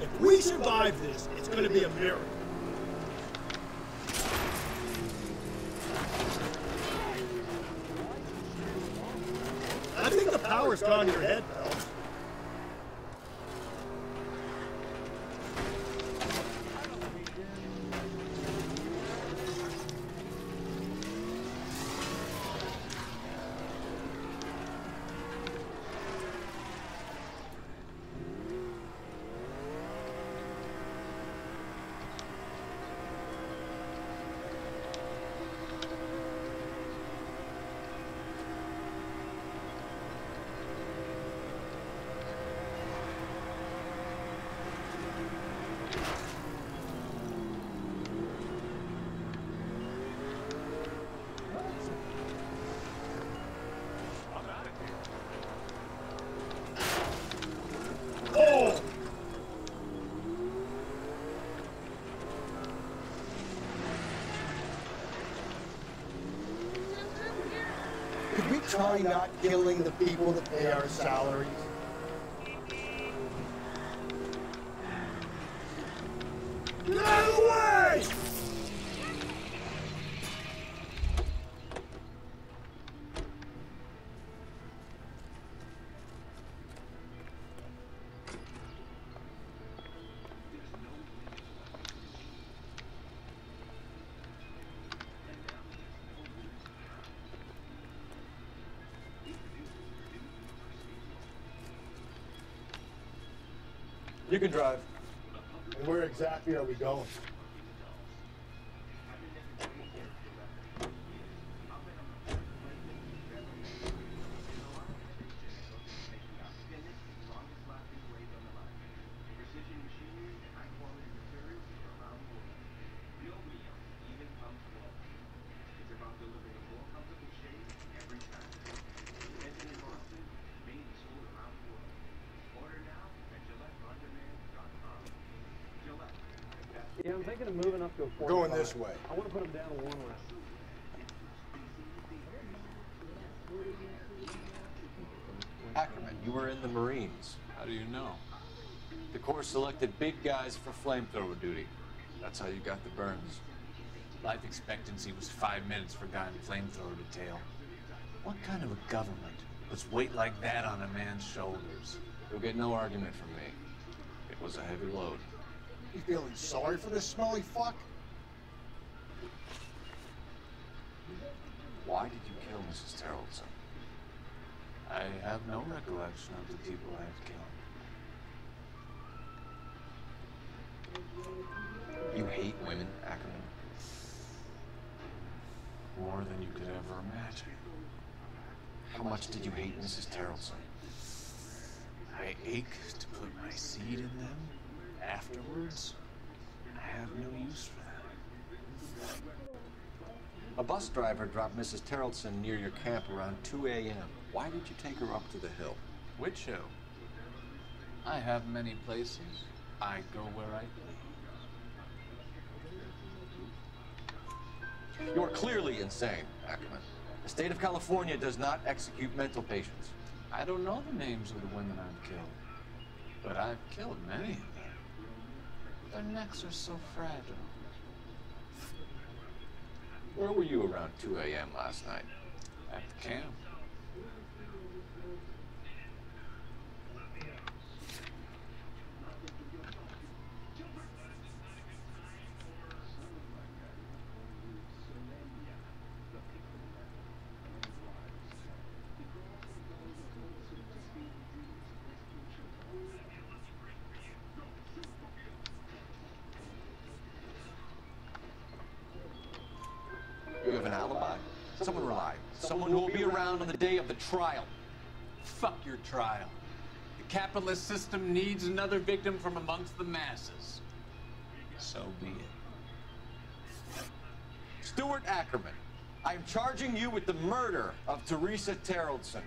If we survive this, it's gonna be a miracle. I think the power's gone to your head, Phelps. Could we try not killing the people that pay our salaries? Get out of the way! You can drive. And where exactly are we going? Yeah, I'm thinking of moving up to a 45. Going this way. I want to put them down to 1 round. Ackerman, you were in the Marines. How do you know? The Corps selected big guys for flamethrower duty. That's how you got the burns. Life expectancy was 5 minutes for a guy in flamethrower detail. What kind of a government puts weight like that on a man's shoulders? You'll get no argument from me. It was a heavy load. You feeling sorry for this smelly fuck? Why did you kill Mrs. Terrellson? I have no recollection of the people I have killed. You hate women, Ackerman? More than you could ever imagine. How much did you hate Mrs. Terrellson? I ache to put my seed in them. Afterwards, I have no use for them. A bus driver dropped Mrs. Terrellson near your camp around 2 a.m. Why did you take her up to the hill? Which hill? I have many places. I go where I please. You are clearly insane, Ackerman. The state of California does not execute mental patients. I don't know the names of the women I've killed, but I've killed many of them. Their necks are so fragile. Where were you around 2 a.m. last night? At the camp. You have an alibi? Someone reliable. Someone who will be around on the day of the trial. Fuck your trial. The capitalist system needs another victim from amongst the masses. So be it. Stuart Ackerman, I am charging you with the murder of Teresa Terrellson.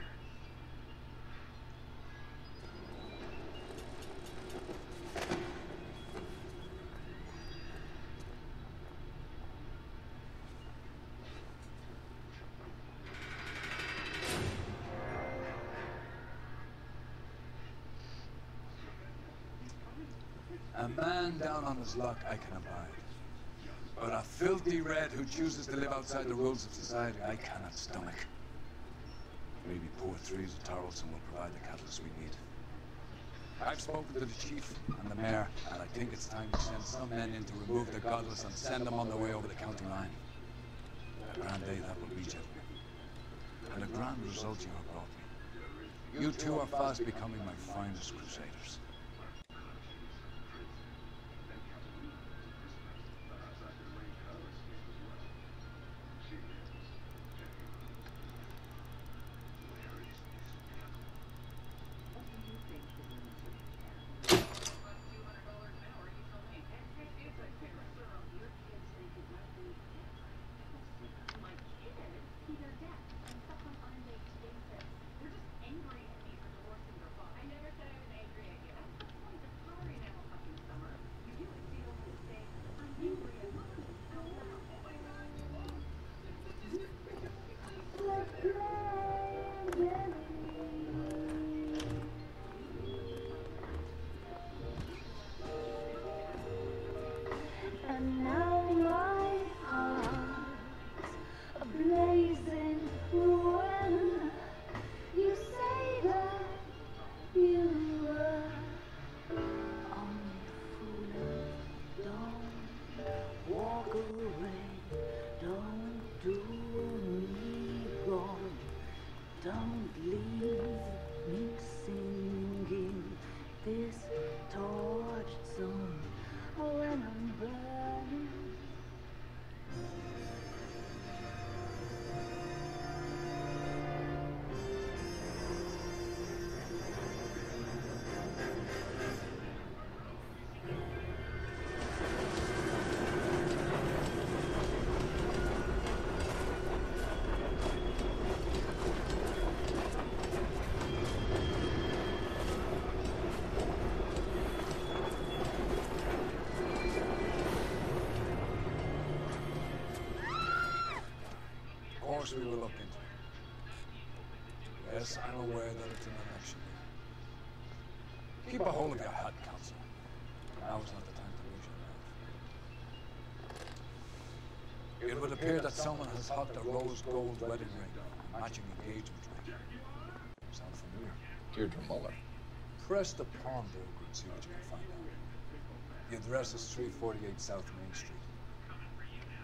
A man down on his luck I can abide. But a filthy red who chooses to live outside the rules of society I cannot stomach. Maybe poor Teresa Terrellson will provide the catalyst we need. I've spoken to the chief and the mayor, and I think it's time to send some men in to remove the godless and send them on their way over the county line. A grand day that will be, gentlemen. And a grand result you have brought me. You two are fast becoming my finest crusaders. soon be gone. Don't leave me singing this torched song when I'm burning. Of course we will look into it. Yes, I'm aware that it's an election year. Keep a hold of your hat, Council. Now is not the time to lose your nerve. It would appear that someone has hocked a rose gold wedding ring and matching engagement ring. Sound familiar? Deirdre Muller. Press the pawnbroker and see what you can find out. The address is 348 South Main Street.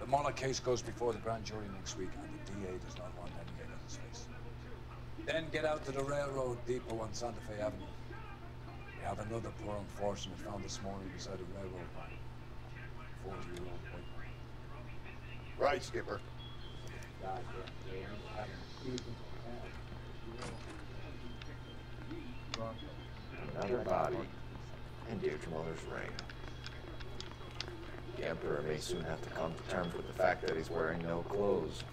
The Muller case goes before the grand jury next week, and the DA does not want any egg on his face. Then get out to the railroad depot on Santa Fe Avenue. We have another poor unfortunate found this morning beside a railroad line. 40-year-old white man. Right, Skipper. Another body in Deirdre Muller's ring. The Emperor may soon have to come to terms with the fact that he's wearing no clothes.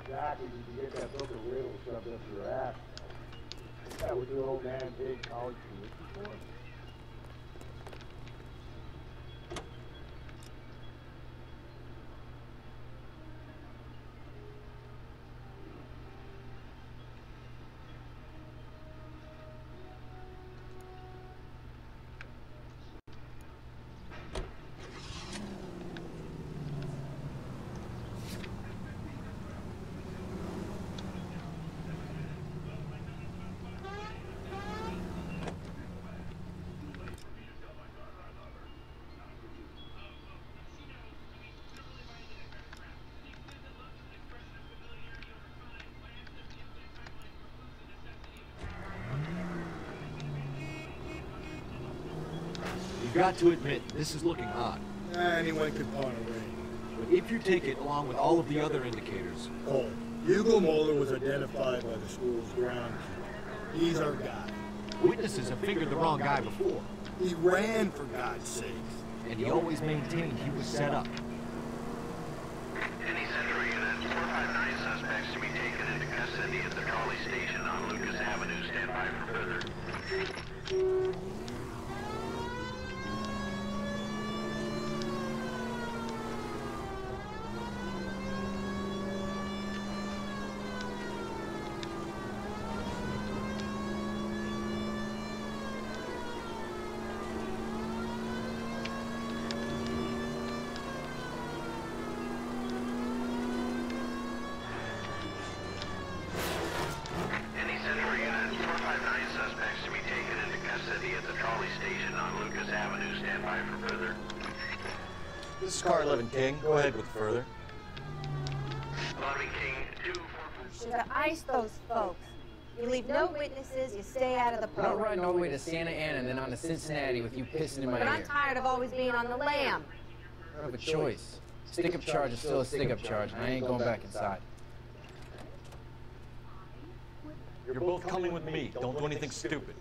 Exactly, you can get that book of riddles shoved up your ass. That was your old man big college tuition for? You've got to admit, this is looking odd. Anyone could pawn a ring. But if you take it along with all of the other indicators... Cole, Hugo Moeller was identified by the school's groundskeeper. He's our guy. Witnesses have figured the wrong guy before. He ran, for God's sakes. And he always maintained he was set up. Any Central Unit, 459 suspects to be taken into custody at the trolley station on Lucas Avenue. Stand by for further. This is Car 11 King. Go ahead with further. 11 King, 2 Should have iced those folks. You leave no witnesses, you stay out of the I'm program. not riding all the way to Santa Ana and then on to Cincinnati with you pissing in my But ear. I'm tired of always being on the lam. I don't have a choice. Stick-up charge is still a stick-up charge, and I ain't going back inside. You're both coming with me. Don't do anything stupid.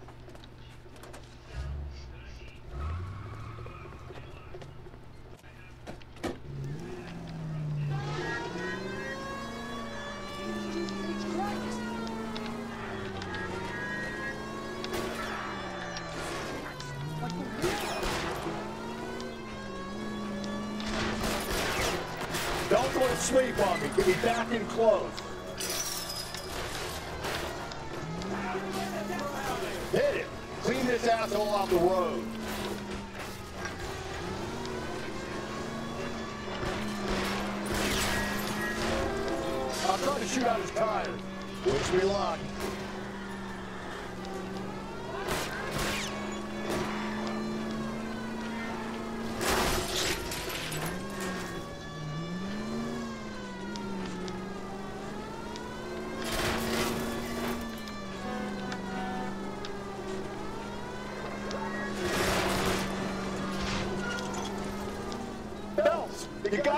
Don't go to sleep on me. Get me back in close. Hit it. Clean this asshole off the road. I'll try to shoot out his tires. Wish me luck.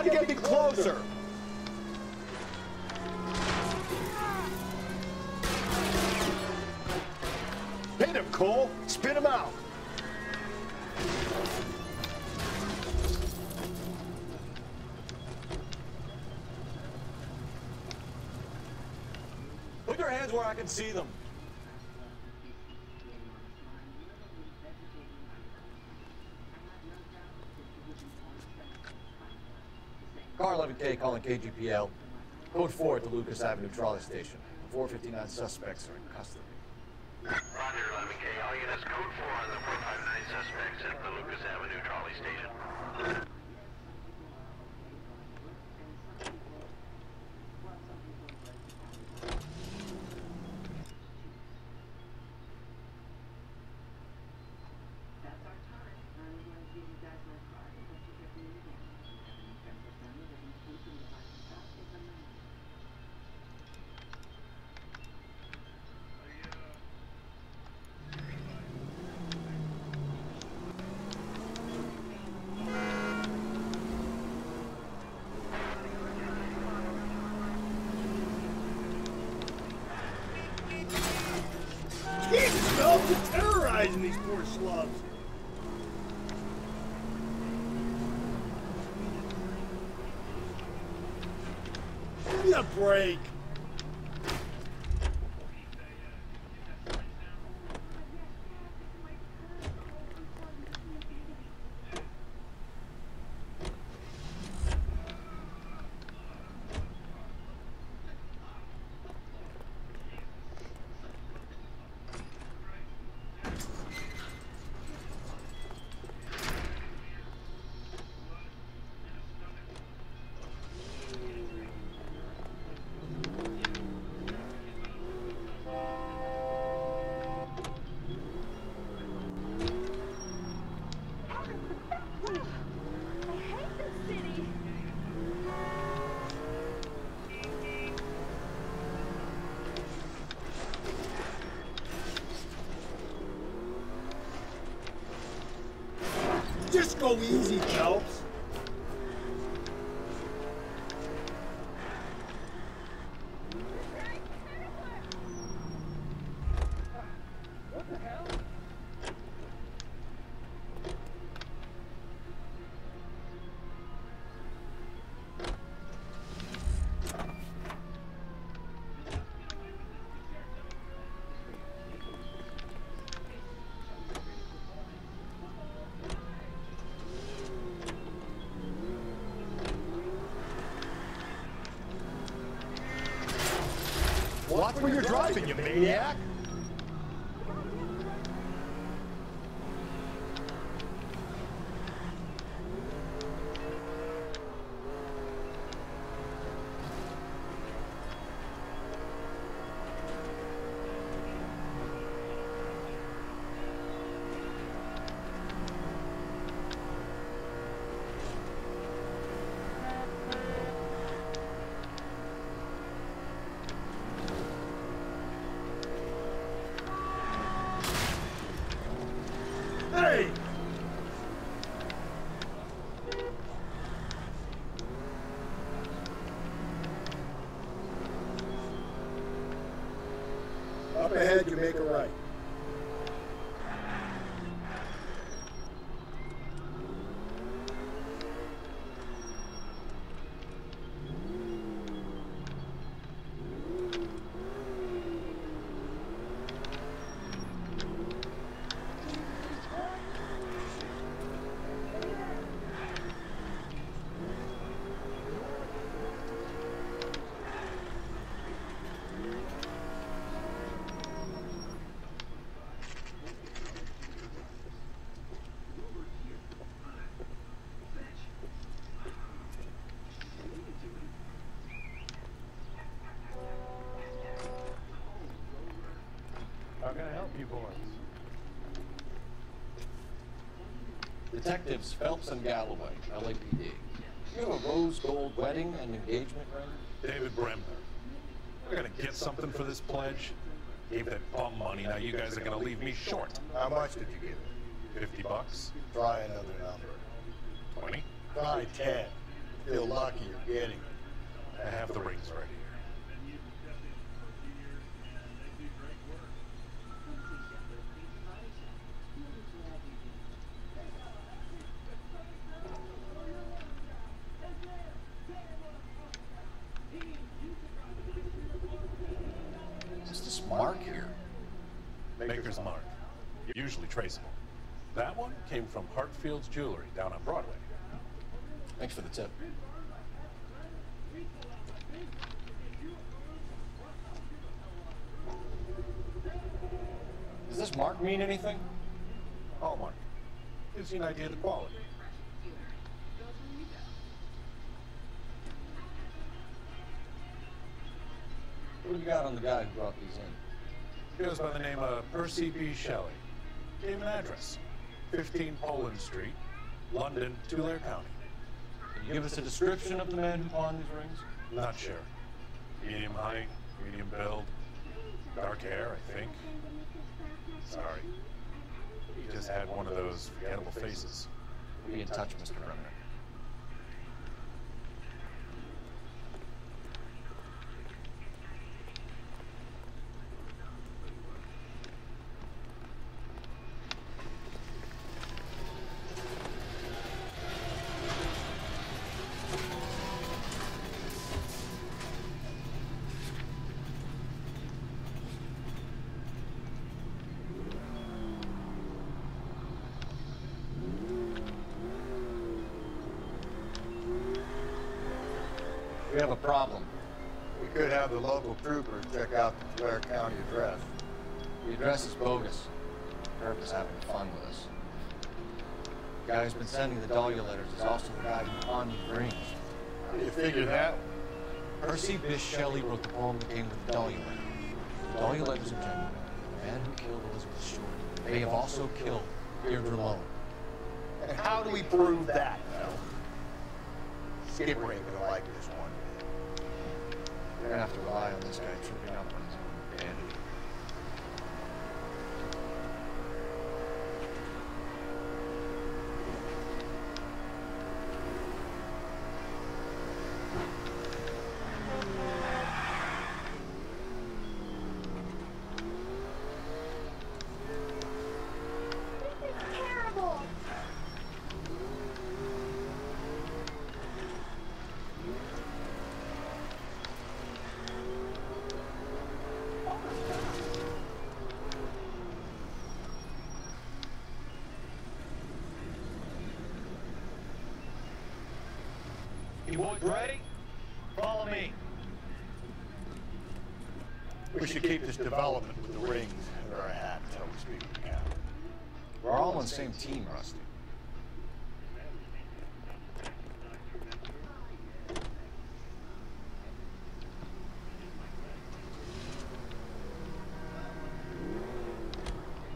to get me closer. Hit him, Cole. Spit him out. Put your hands where I can see them. Car 11K calling KGPL. Code 4 at the Lucas Avenue trolley station. 459 suspects are in custody. Roger, 11K. All units, code 4 on the 459 suspects at the Lucas Avenue trolley station. Jesus, Phelps, you're terrorizing these poor slubs. Give me a break. Just go easy, Phelps. What the hell? Watch where you're driving, you maniac. Hey! Up ahead, you make a right. How can I help you boys? Detectives Phelps and Galloway, LAPD. You have a rose gold wedding and engagement ring? David Bremner. We're gonna get something for this pledge. Gave that bum money, now you guys are gonna leave me short. How much did you give him? $50? Try another number. 20? Try 10. Feel lucky you're getting it. I have the rings right here. What's this mark here? Maker's mark. Usually traceable. That one came from Hartfield's Jewelry down on Broadway. Thanks for the tip. Does this mark mean anything? Hallmark. Gives you an idea of the quality. What do you got on the guy who brought these in? He goes by the name of Percy B. Shelley. Gave an address. 15 Poland Street, London, To L.A. County. Can you give us a description of the man who pawned these rings? Not sure. Medium height, medium build, dark hair, I think. Sorry. He just had one of those forgettable faces. Be in touch, Mr. Bremner. We have a problem. We could have the local troopers check out the Tulare County address. The address is bogus. Herb is having fun with us. The guy who's been sending the Dahlia letters is also the guy who pawned these rings. How do you figure that? Percy Bysshe Shelley wrote the poem that came with the Dahlia letter. The Dahlia letters are genuine. The man who killed Elizabeth Short may have also killed Deirdre Lowe. And how do we prove that, Phil? Skipper ain't gonna like this one. We're gonna have to rely on this guy tripping up on his own bandit. You boys ready? Follow me. We should keep this development with the rings in our hat until we speak with the captain. We're all on the same team, Rusty.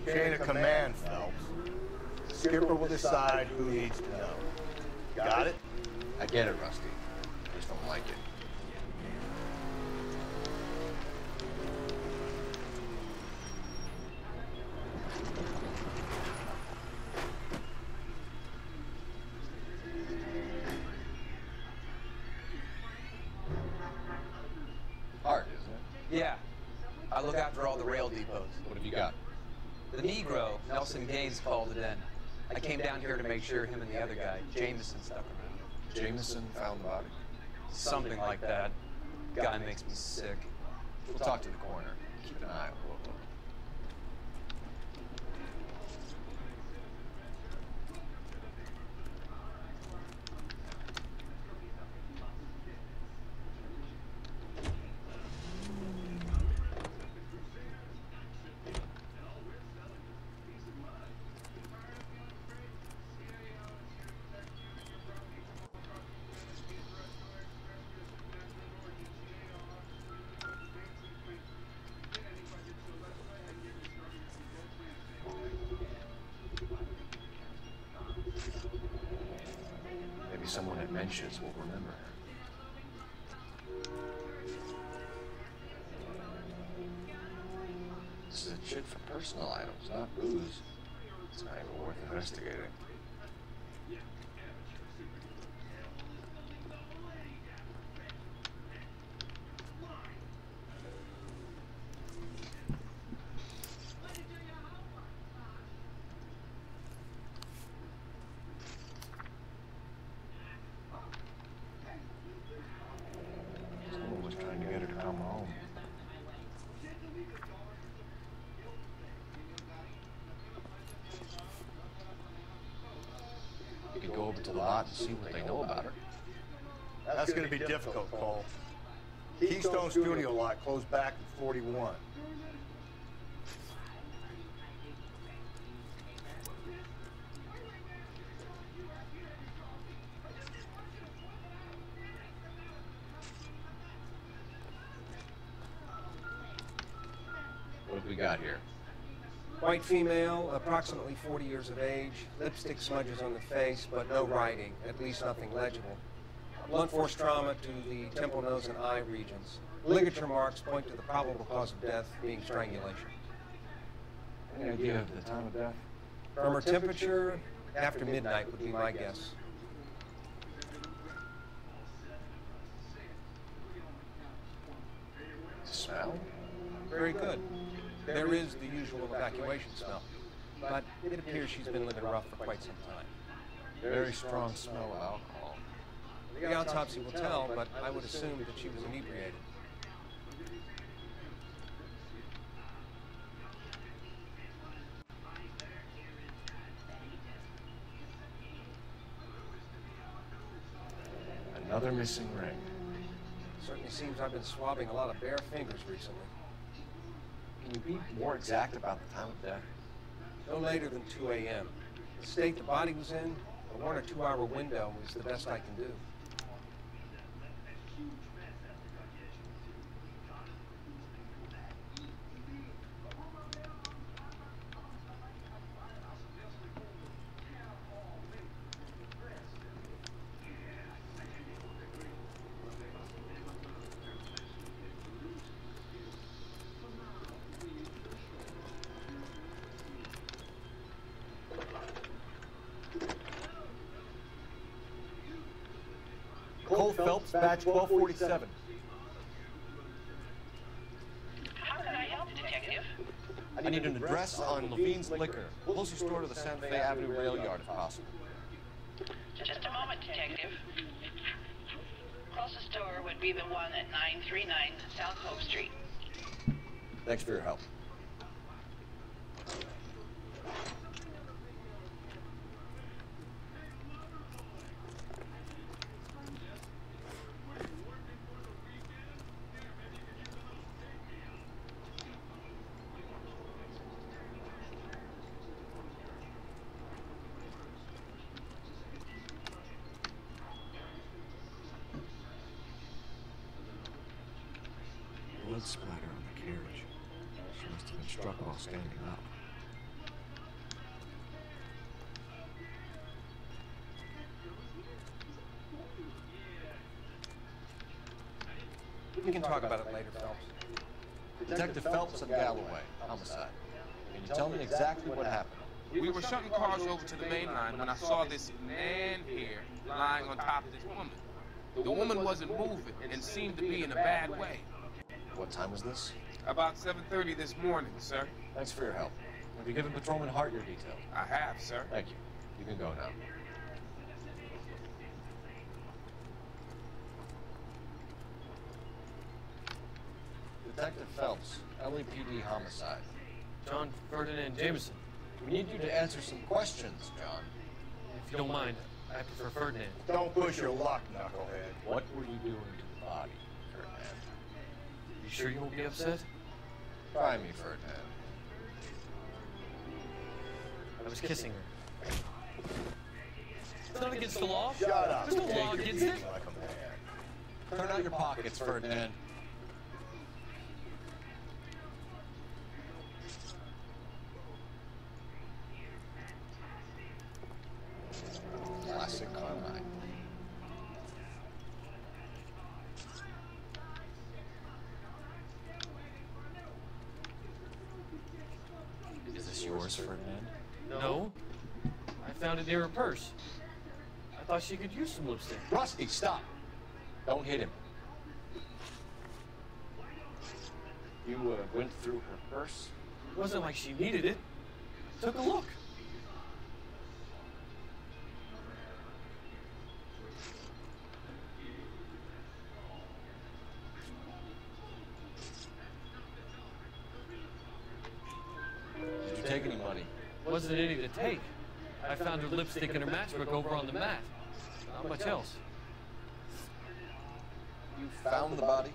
Chain of command, Phelps. Skipper will decide who needs to know. Got it? I get it, Rusty. I just don't like it. Hard, isn't it? Yeah. I look after all the rail depots. What have you got? The Negro, Nelson Gaines, called it in. I came down here to make sure him and the other guy, Jameson, stuck around. Jameson found the body? Something like that. Guy makes me sick. We'll talk to the coroner. Keep an eye on Bobo. Maybe someone at Mensch's will remember her. This is a chit for personal items, not booze. It's not even worth investigating. trying to get her to come home. You could go over to the lot and see what they know about her. That's going to be difficult, Cole. Keystone Studio lot closed back in 41. What have we got here? White female, approximately 40 years of age, lipstick smudges on the face, but no writing, at least nothing legible. Blunt force trauma to the temple, nose, and eye regions. Ligature marks point to the probable cause of death being strangulation. Any idea of the time of death? From her temperature, after midnight would be my guess. Smell? Very good. There is the usual evacuation smell, but it appears she's been living rough for quite some time. Very strong smell of alcohol. The autopsy will tell, but I would assume that she was inebriated. Another missing ring. Certainly seems I've been swabbing a lot of bare fingers recently. Can you be more exact about the time of death? No later than 2 a.m. The state the body was in, a 1 or 2 hour window is the best I can do. Cole Phelps, badge 1247. How can I help, Detective? I need an address on Levine's Liquor, closest store to the Santa Fe Avenue rail yard if possible. Just a moment, Detective. Closest store would be the one at 939 South Hope Street. Thanks for your help. Blood splatter on the carriage. She must have been struck while standing up. We can talk about it later, Phelps. Detective Phelps of Galloway, homicide. Can you tell me exactly what happened? We were shutting cars over to the main line when I saw this man here lying on top of this woman. The woman wasn't moving and seemed to be in a bad way. What time was this? About 7:30 this morning, sir. Thanks for your help. Have you given Patrolman Hart your details? I have, sir. Thank you. You can go now. Detective Phelps, LAPD homicide. John Ferdinand Jameson. We need you to answer some questions, John. If you don't mind, I prefer Ferdinand. Don't push your luck, knucklehead. What were you doing to the body, Ferdinand? You sure you won't be upset? Try me, Ferdinand. I was kissing her. It's not against the law. Shut up. There's no law against it. Like a man. Turn out your pockets, Ferdinand. Classic Carmine. Is this yours, Ferdinand? No. I found it near her purse. I thought she could use some lipstick. Rusty, stop! Don't hit him. You went through her purse? It wasn't like she needed it. Took a look. Wasn't any to take. I found her lipstick and her matchbook over on the mat. Not much else. You found the body?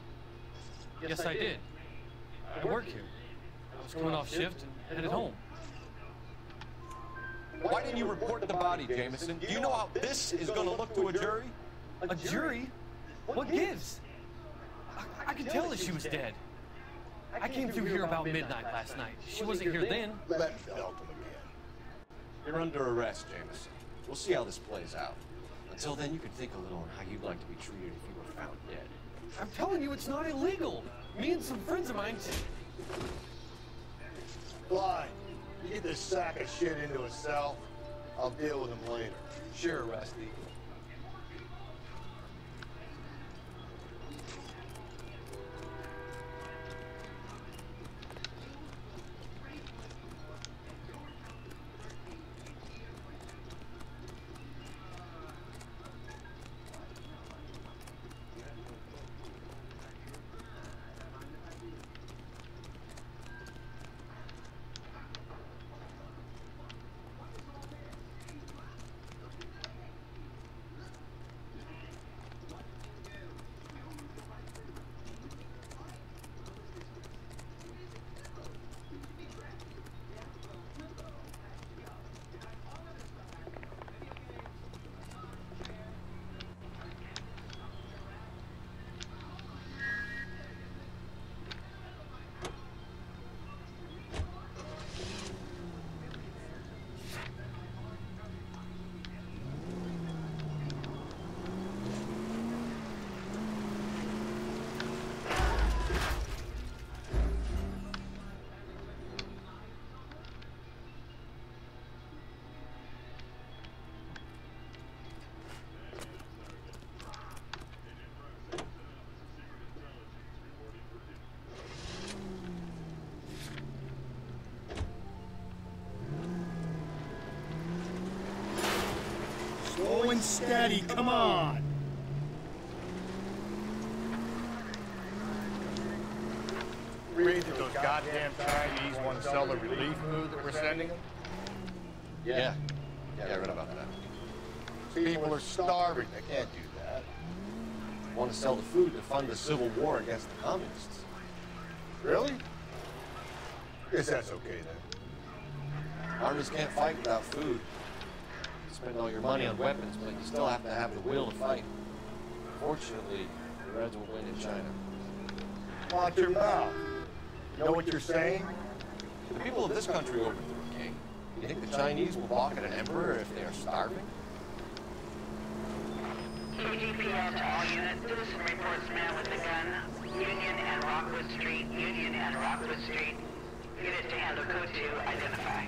Yes, I did. I work here. I was coming off shift and headed home. Why didn't you report the body, Jameson? Do you know how this is going to look to a jury? A jury? What gives? I could tell that she was dead. I came through here about midnight last night. She wasn't here then. Let me belt him again. You're under arrest, Jameson. We'll see how this plays out. Until then, you can think a little on how you'd like to be treated if you were found dead. I'm telling you, it's not illegal. Me and some friends of mine... Clyde, you get this sack of shit into a cell. I'll deal with him later. Sure, Rusty. Slow and steady, come on! Read that those goddamn Chinese want to sell the relief food that we're sending them? Yeah, I read about that. People are starving. They can't do that. Want to sell the food to fund the civil war against the communists. Really? Guess that's okay then. Armies can't fight without food. You spend all your money on weapons, but you still have to have the will to fight. Fortunately, the Reds will win in China. Watch your mouth. You know what you're saying? The people of this country overthrew a king. You think the Chinese will balk at an emperor if they are starving? KGPS to all units. Citizen reports man with a gun. Union and Rockwood Street. Union and Rockwood Street. Unit to handle code 2. Identify.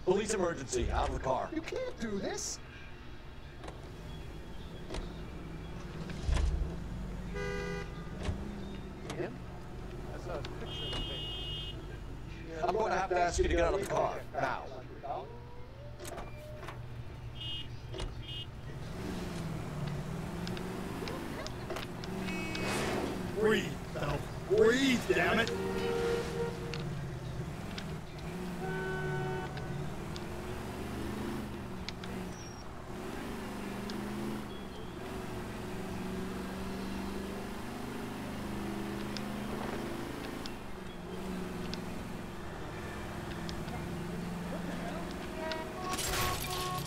Police emergency, out of the car. You can't do this. Him? I saw a picture of him. have to ask you to get out of the car. Now. Breathe, Phelps. Breathe, damn it.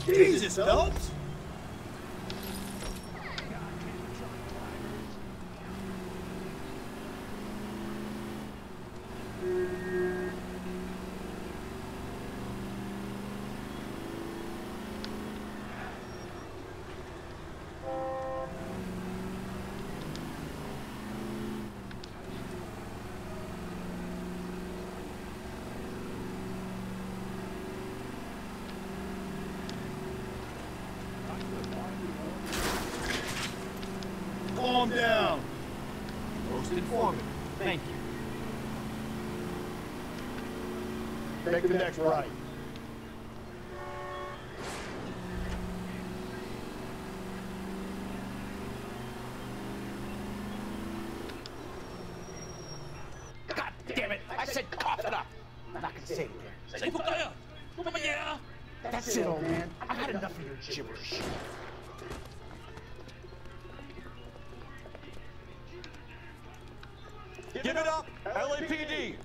Jesus, Phelps! Calm down. Most informative. Thank you. Take the next right. God damn it! I said cough it up! I'm not gonna say it again. Say yeah! That's it, old man. I've had enough of your gibberish. Give it up, LAPD!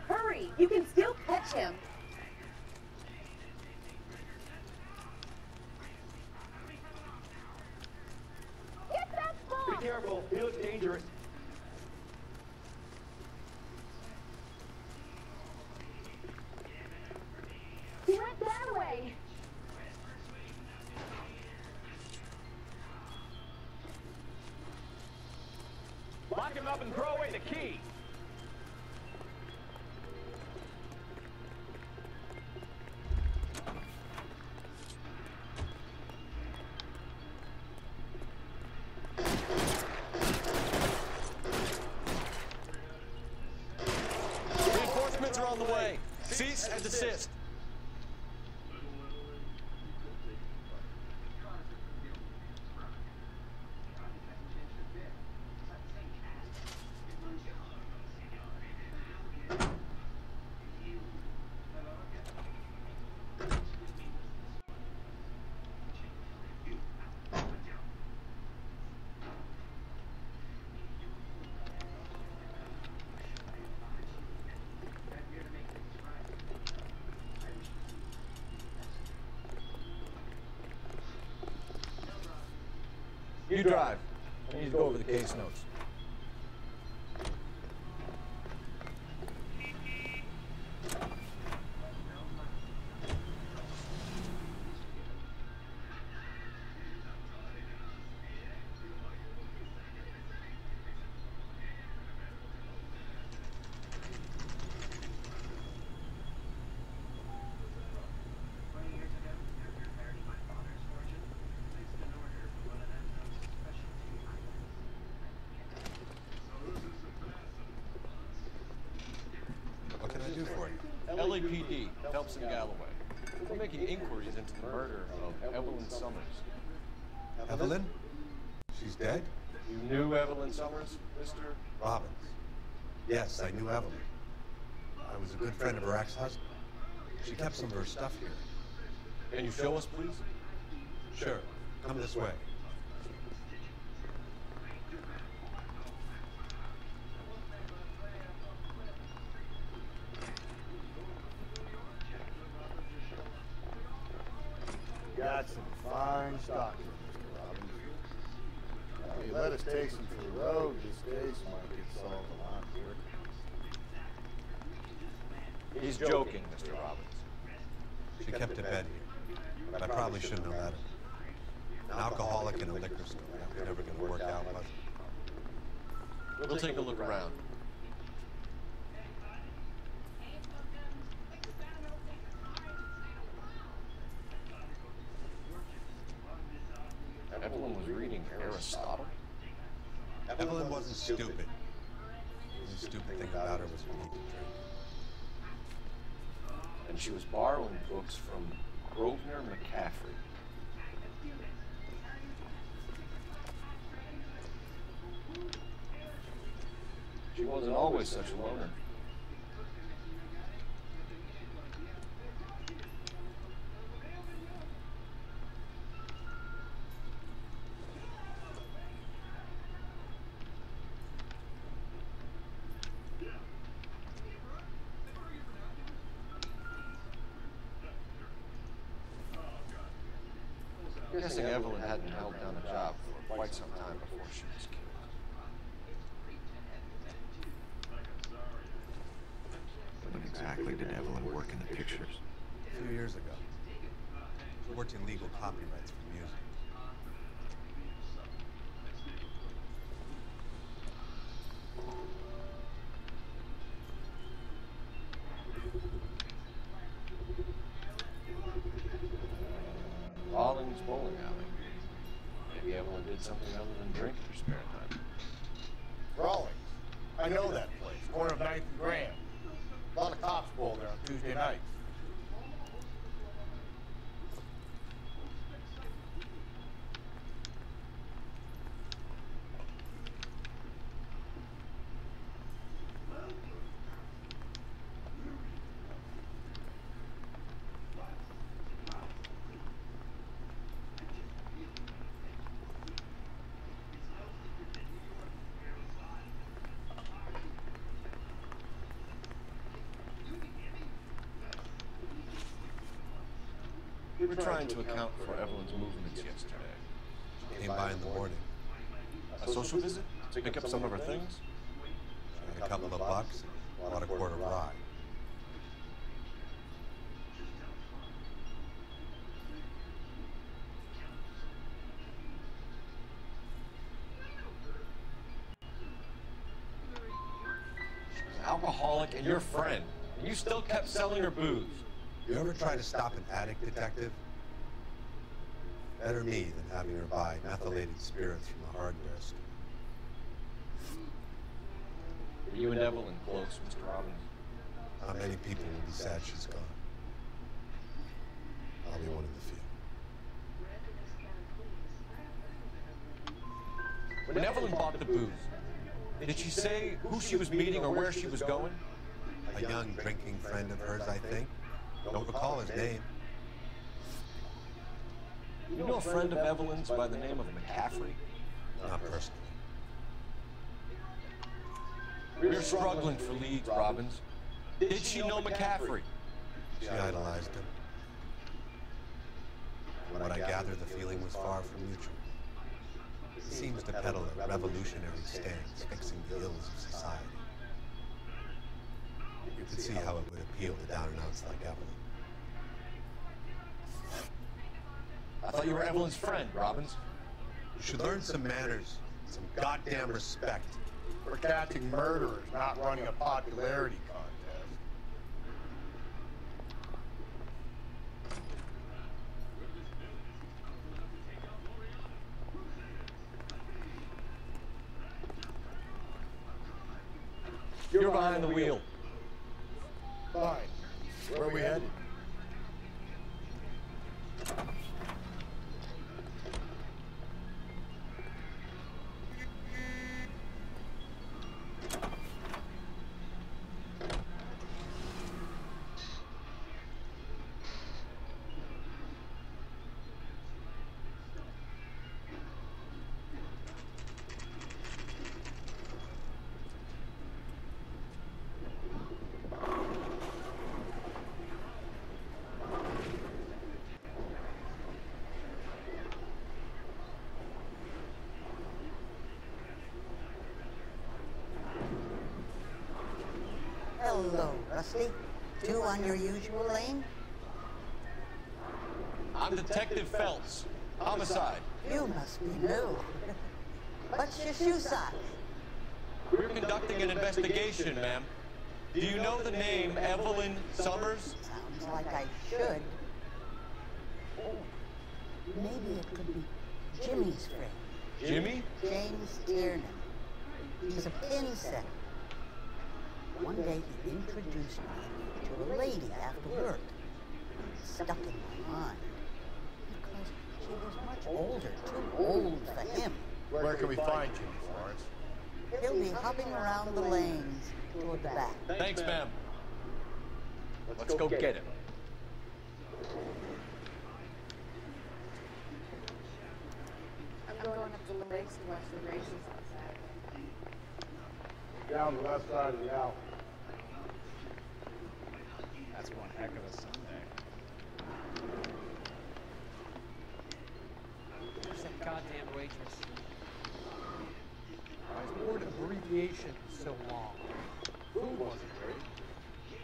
Hurry! You can still catch him. Get that ball! Be careful. He looks dangerous. He went that way. Lock him up and throw away the key. Reinforcements are on the way. Cease and desist. You drive. I need to go over the case notes. What can I do for you? LAPD, Phelps and Galloway. We're making inquiries into the murder of Evelyn Summers. Evelyn? She's dead? You knew Evelyn Summers, Mr. Robbins. Yes, I knew Evelyn. I was a good friend of her ex-husband. She kept some of her stuff here. Can you show us, please? Sure. Come this way. Got some fine stock here, Mr. Robbins. If you let us take some for the road, this case might get solved a lot quicker. He's joking, Mr. Robbins. She kept a bed here, but I probably shouldn't have let her. An alcoholic in a liquor store. That was never going to work out, was it? We'll take a look around. Evelyn was reading Harris Aristotle? Evelyn wasn't stupid. The only stupid thing about her was her need to drink. And she was borrowing books from Grosvenor McCaffrey. She wasn't always such a loner. I'm guessing Evelyn hadn't held down a job for quite some time before she was killed. When exactly did Evelyn work in the pictures? A few years ago. She worked in legal copyrights for music. Rawlings Bowling Alley. Maybe Evelyn did something other than drink in her spare time. Rawlings. I know that place. Corner of 9th and Grand. A lot of cops bowl there on Tuesday nights. We were trying to account for Evelyn's movements yesterday. She came by in the morning. A social visit? To pick up some of her things? She had a couple of bucks and bought a quart of rye. She was an alcoholic and your friend, and you still kept selling her booze. You ever try to stop an addict, detective? Better me than having her buy methylated spirits from the hardware store. Were you and Evelyn close, Mr. Robbins? Not many people will be sad she's gone. I'll be one of the few. When Evelyn bought the booze, did she say who she was meeting or where she was going? A young drinking friend of hers, I think. Don't recall his name. You know a friend of Evelyn's by the name of McCaffrey? Not personally. We're struggling for leads, Robbins. Did she know McCaffrey? She idolized him. From what I gather, the feeling was far from mutual. He seems to peddle a revolutionary stance, fixing the ills of society. You could see how it would appeal to down-and-outs like Evelyn. I thought you were Evelyn's friend, Robbins. You should learn some manners, some goddamn respect. We're catching murderers, not running a popularity contest. You're behind the wheel. Fine. Where are we headed? Hello, Rusty. Two on your usual lane? I'm Detective Phelps. Homicide. You must be new. What's your shoe size? We're conducting an investigation, ma'am. Do you know the name Evelyn Summers? Sounds like I should. Oh, maybe it could be Jimmy's friend. Jimmy? James Tiernan. He's a pin setter. One day he introduced me to a lady after work. It stuck in my mind. Because she was much older, too old for him. Where can we find Jimmy, Florence? He'll be hopping around the lanes toward the back. Thanks, ma'am. Let's go get him. I'm going up to the lakes to watch the races on Saturday. Down the left side of the alley. That's one heck of a Sunday. Where's that goddamn waitress? Why is the word abbreviation so long? Food wasn't great.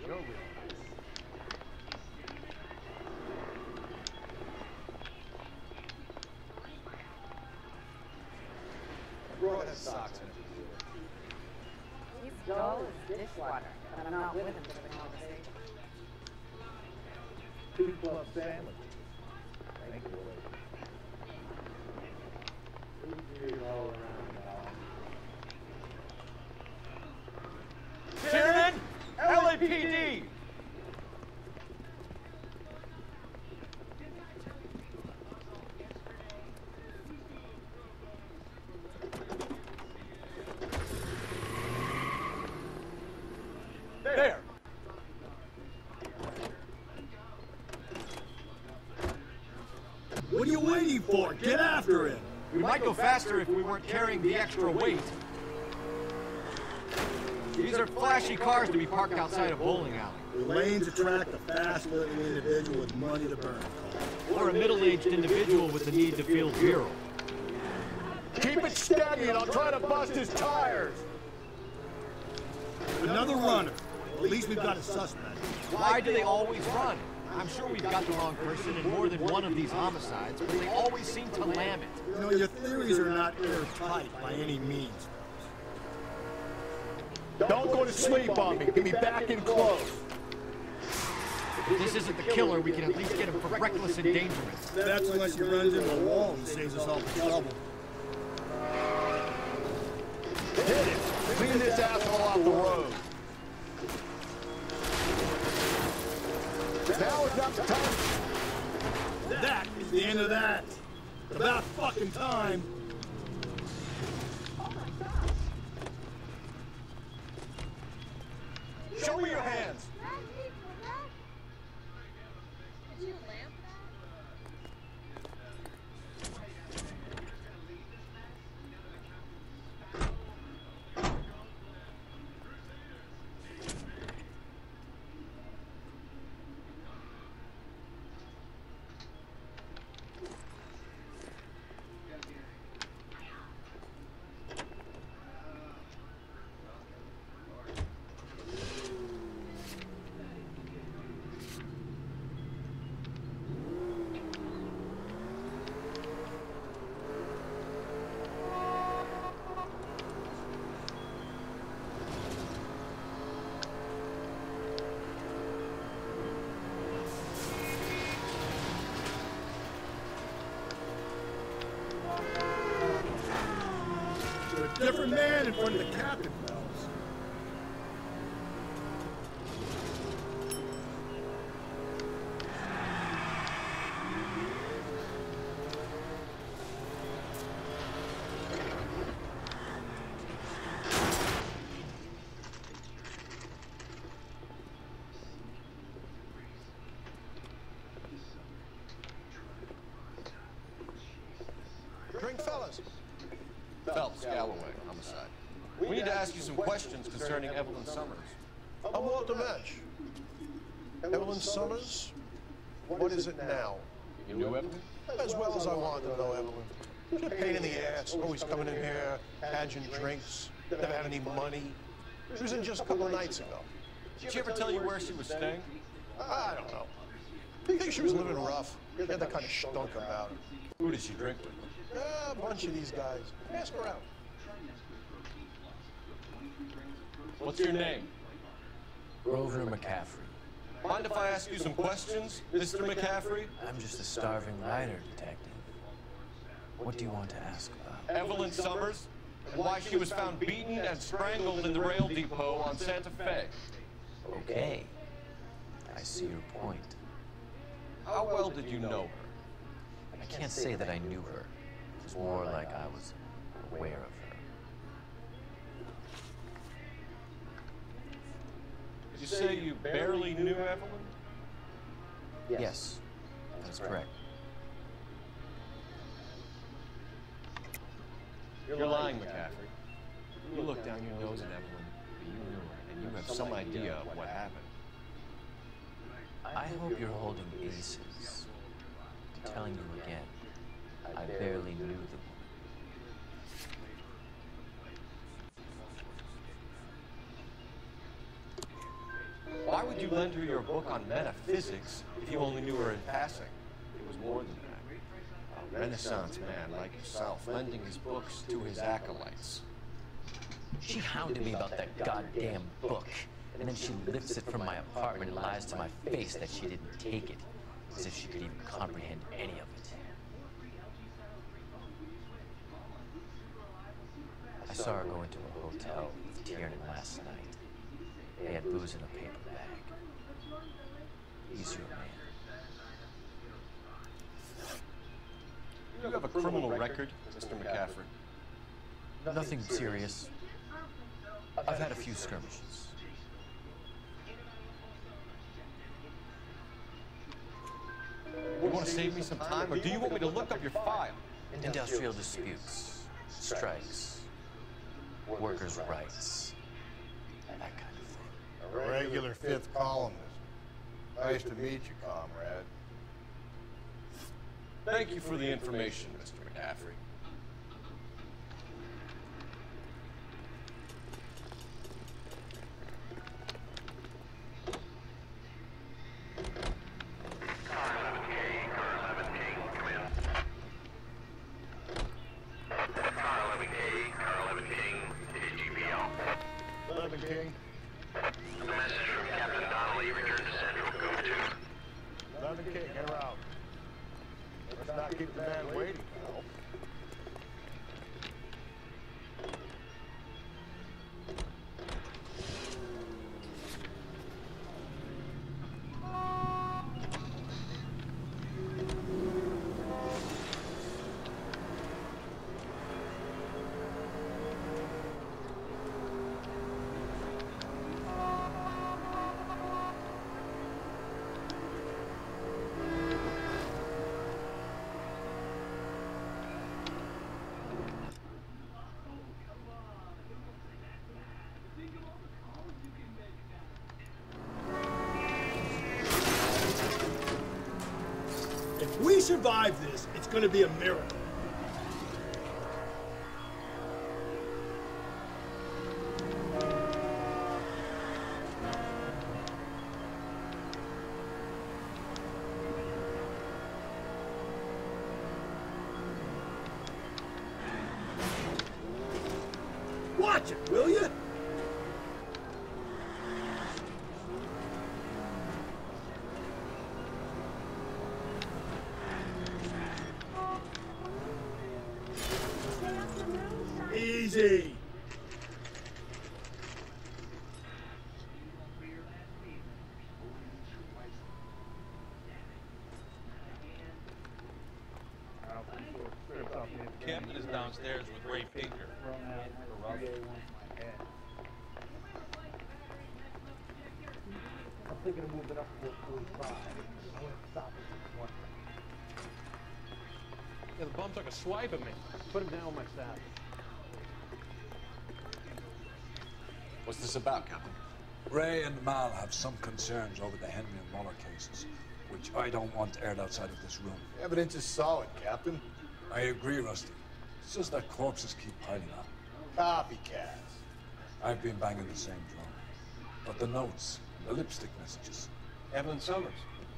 You're real nice. Brought his socks in. He's dull as dishwater, but I'm not with him for the conversation. 2 club sandwich. Thank you, lady. All around, Tiernan! LAPD! There! What are you waiting for? Get after him! We might go faster if we weren't carrying the extra weight. These are flashy cars to be parked outside a bowling alley. The lanes attract a fast-living individual with money to burn. Or a middle-aged individual with the need to feel virile. Keep it steady and I'll try to bust his tires. Another runner. Well, at least we've got a suspect. Why do they always run? I'm sure we've got the wrong person in more than one of these homicides, but they always seem to lam it. You know, your theories are not airtight by any means. Don't go to sleep on me. Get me back in close. If this isn't the killer, we can at least get him for reckless endangerment. That's unless he runs into a wall and saves us all the trouble. Hit it. Clean this asshole off the road. Now is not the time. That is the end of that. About fucking time. Show me your hands. Different man in front of the captain, fellas. Drink, fellas. Phelps, Galloway, homicide. We need to ask you some questions concerning Evelyn Summers. I'm Walter Mensch. Evelyn Summers? What is it now? You knew Evelyn? As well as I wanted to know Evelyn. She's a pain in the ass, always coming in here, cadging drinks, never had any money. She was in just a couple of nights ago. Did she ever tell you where she was staying? I don't know. I think she was living rough. She had that kind of stunk about her. Who did she drink with? A bunch of these guys. Ask her out. What's your name? Grover McCaffrey. Mind if I ask you some questions, Mr. McCaffrey? I'm just a starving writer, detective. What do you want to ask about? Evelyn Summers, and why she was found beaten and strangled in the rail depot on Santa Fe. Okay. I see your point. How well did you know her? I can't say that I knew her. It was more like I was aware of her. Did you say you barely knew Evelyn? Yes, that's correct. You're lying, McCaffrey. You look down your nose at Evelyn, but you knew her, and you have some idea of what happened. I hope you're holding aces. Telling you again, I barely knew the woman. Why would you lend her your book on metaphysics if you only knew her in passing? It was more than that. A Renaissance man like yourself, lending his books to his acolytes. She hounded me about that goddamn book, and then she lifts it from my apartment and lies to my face that she didn't take it, as if she could even comprehend any of it. I saw her go into a hotel with Tiernan last night. They had booze in a paper bag. He's your man. You have a criminal record, Mr. McCaffrey. Nothing serious. I've had a few skirmishes. You want to save me some time, or do you want me to look up your file? Industrial disputes, strikes, workers' rights, that kind of thing. A regular fifth columnist. Nice to meet you, comrade. Thank you for the information, Mr. McCaffrey. King. A message from Captain Donnelly. Return to Central. Go to. London King, get her out. Let's not keep the man waiting, pal. If we survive this, it's going to be a miracle. Watch it, will you? Easy. Captain is downstairs with Ray Pinker. I'm thinking of moving up to 45. I want to stop at one. Yeah, the bum took a swipe at me. Put him down with my staff. What's this about, Captain? Ray and Mal have some concerns over the Henry and Muller cases, which I don't want aired outside of this room. Evidence is solid, Captain. I agree, Rusty. It's just that corpses keep piling up. Copycats. I've been banging the same drum. But the notes, the lipstick messages. Evelyn Summers,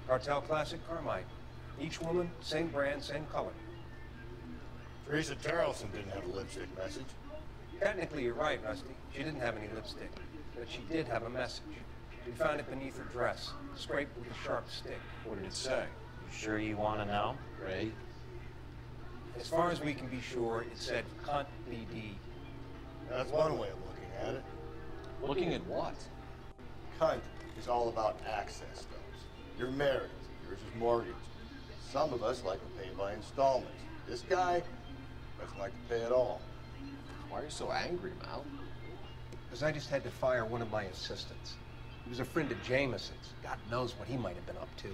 Cartel Classic Carmine. Each woman, same brand, same color. Teresa Tarleton didn't have a lipstick message. Technically, you're right, Rusty. She didn't have any lipstick, but she did have a message. We found it beneath her dress, scraped with a sharp stick. What did it say? You sure you want to know? Ray? As far as we can be sure, it said Cunt BD. That's one way of looking at it. Looking at what? Cunt is all about access stones. You're married. Yours is mortgaged. Some of us like to pay by installments. This guy doesn't like to pay at all. Why are you so angry, Mal? Because I just had to fire one of my assistants. He was a friend of Jameson's. God knows what he might have been up to.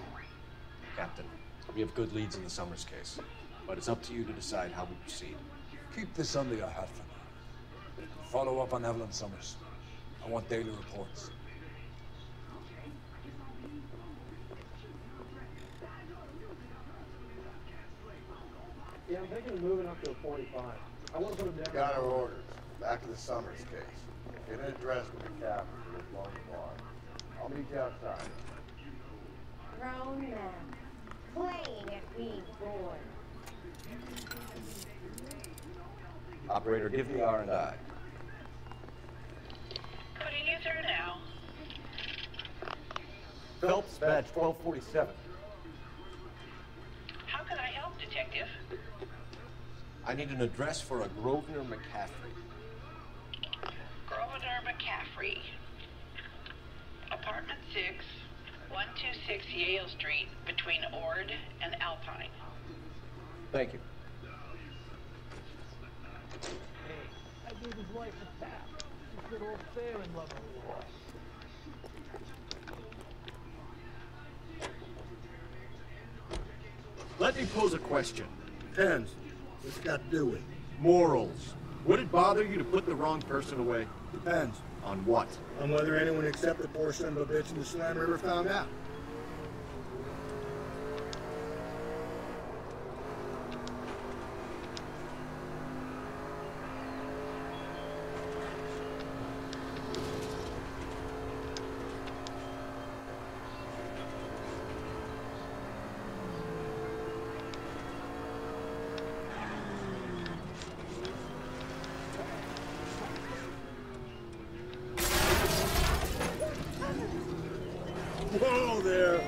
Captain, we have good leads in the Summers case, but it's up to you to decide how we proceed. Keep this under your hat for now. Follow up on Evelyn Summers. I want daily reports. Yeah, I'm thinking of moving up to a 45. I want to put him down. Got our orders. Back to the Summers case. Get an address with the captain for this long bar. I'll meet you outside. Grown men playing at being bored. Operator, give me R&I. Putting you through now. Phelps, badge 1247. How can I help, Detective? I need an address for a Grosvenor McCaffrey. Grosvenor McCaffrey. Apartment 6, 126 Yale Street, between Ord and Alpine. Thank you. I gave his wife a tap. She said all fair and love and war. Let me pose a question. Depends. What's it got to do with? Morals. Would it bother you to put the wrong person away? Depends. On what? On whether anyone except the poor son of a bitch in the Slam River found out. Whoa there!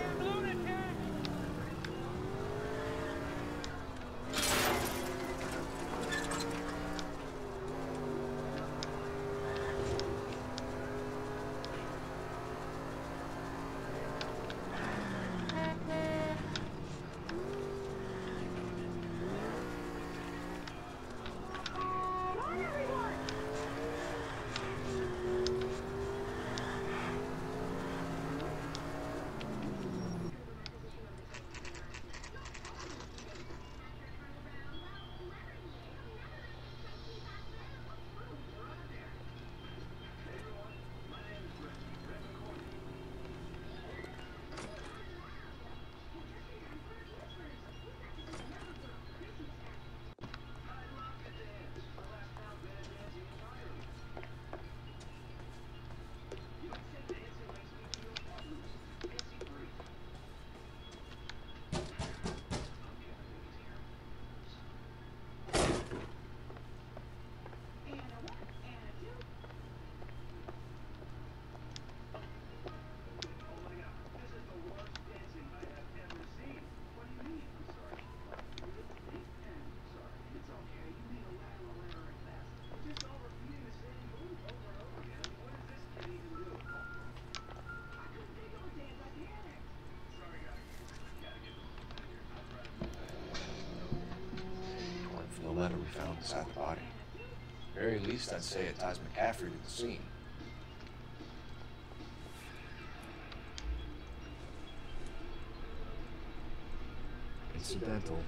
The letter we found beside the body. Very least, I'd say it ties McCaffrey to the scene. Incidental.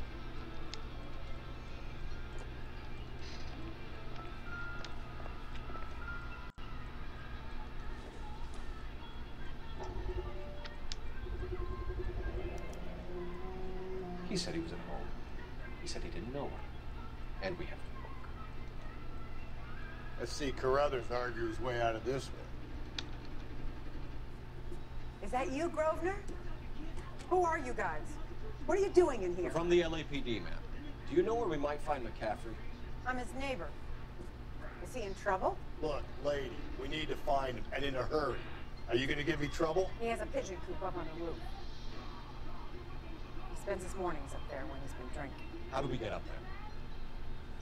He said he was at home. He said he didn't know her. And we have the book. Let's see Carruthers argue his way out of this one. Is that you, Grosvenor? Who are you guys? What are you doing in here? We're from the LAPD, ma'am. Do you know where we might find McCaffrey? I'm his neighbor. Is he in trouble? Look, lady, we need to find him, and in a hurry. Are you gonna give me trouble? He has a pigeon coop up on the roof. He spends his mornings up there when he's been drinking. How do we get up there?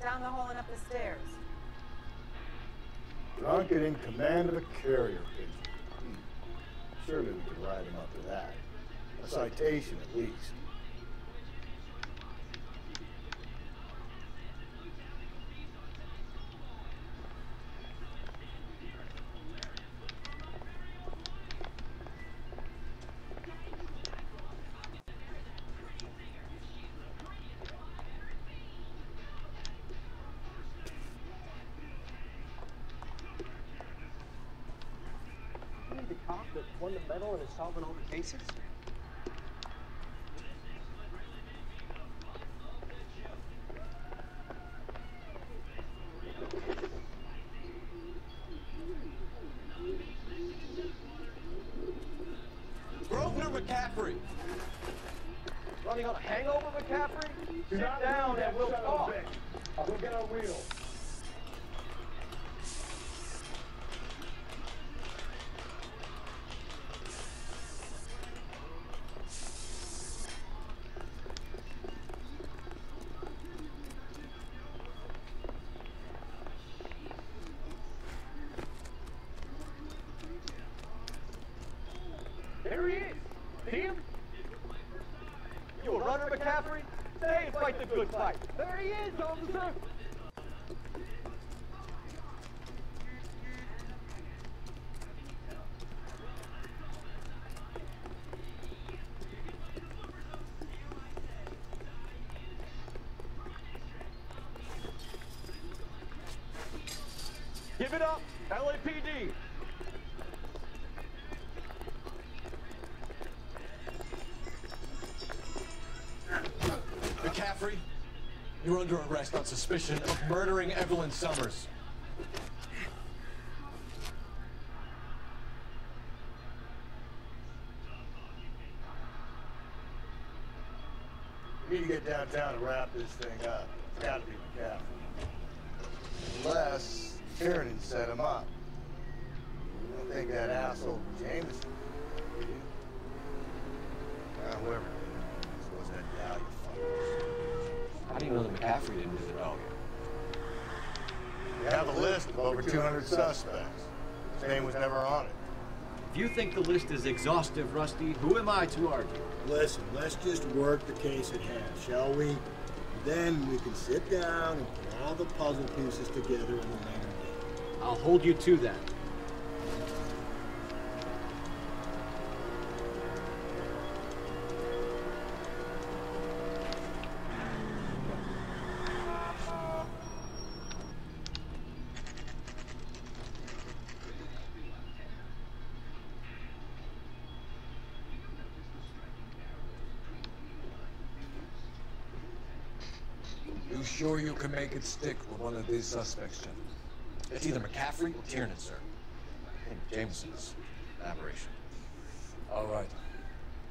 Down the hall and up the stairs. Drunk and in command of a carrier pigeon. Surely we could write him up for that. A citation, at least. The cop that won the medal and is solving all the cases? Grosvenor McCaffrey! Running on a hangover, McCaffrey? Sit down and we'll talk. I'll go get our wheel. There he is. See him? You a runner, McCaffrey? Stay and fight the good fight. There he is, officer. Give it up, LAPD. McCaffrey, you're under arrest on suspicion of murdering Evelyn Summers. We need to get downtown and wrap this thing up. It's gotta be McCaffrey. Unless Tiernan set him up. I don't think that asshole Jameson did. Whoever did, this was that Dahlia fucker. How do you know that McCaffrey didn't do the dog? We have a list of over 200 suspects. His name was never on it. If you think the list is exhaustive, Rusty, who am I to argue? Listen, let's just work the case at hand, shall we? Then we can sit down and put all the puzzle pieces together in a later date. I'll hold you to that. You sure you can make it stick with one of these suspects, gentlemen? It's either McCaffrey or Tiernan, sir. I think Jameson's an aberration. All right.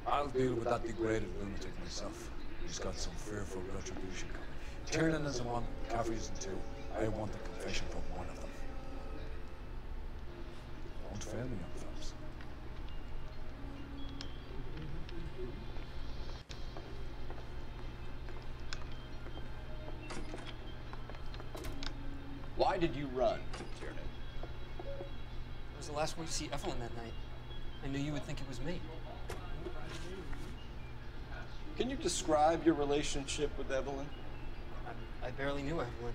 I'll deal with that degraded lunatic myself. He's got some fearful retribution coming. Tiernan isn't one, McCaffrey isn't two. I want a confession from one of them. Don't fail me, young fellas. Why did you run, Tiernan? It was the last one to see Evelyn that night. I knew you would think it was me. Can you describe your relationship with Evelyn? I barely knew Evelyn.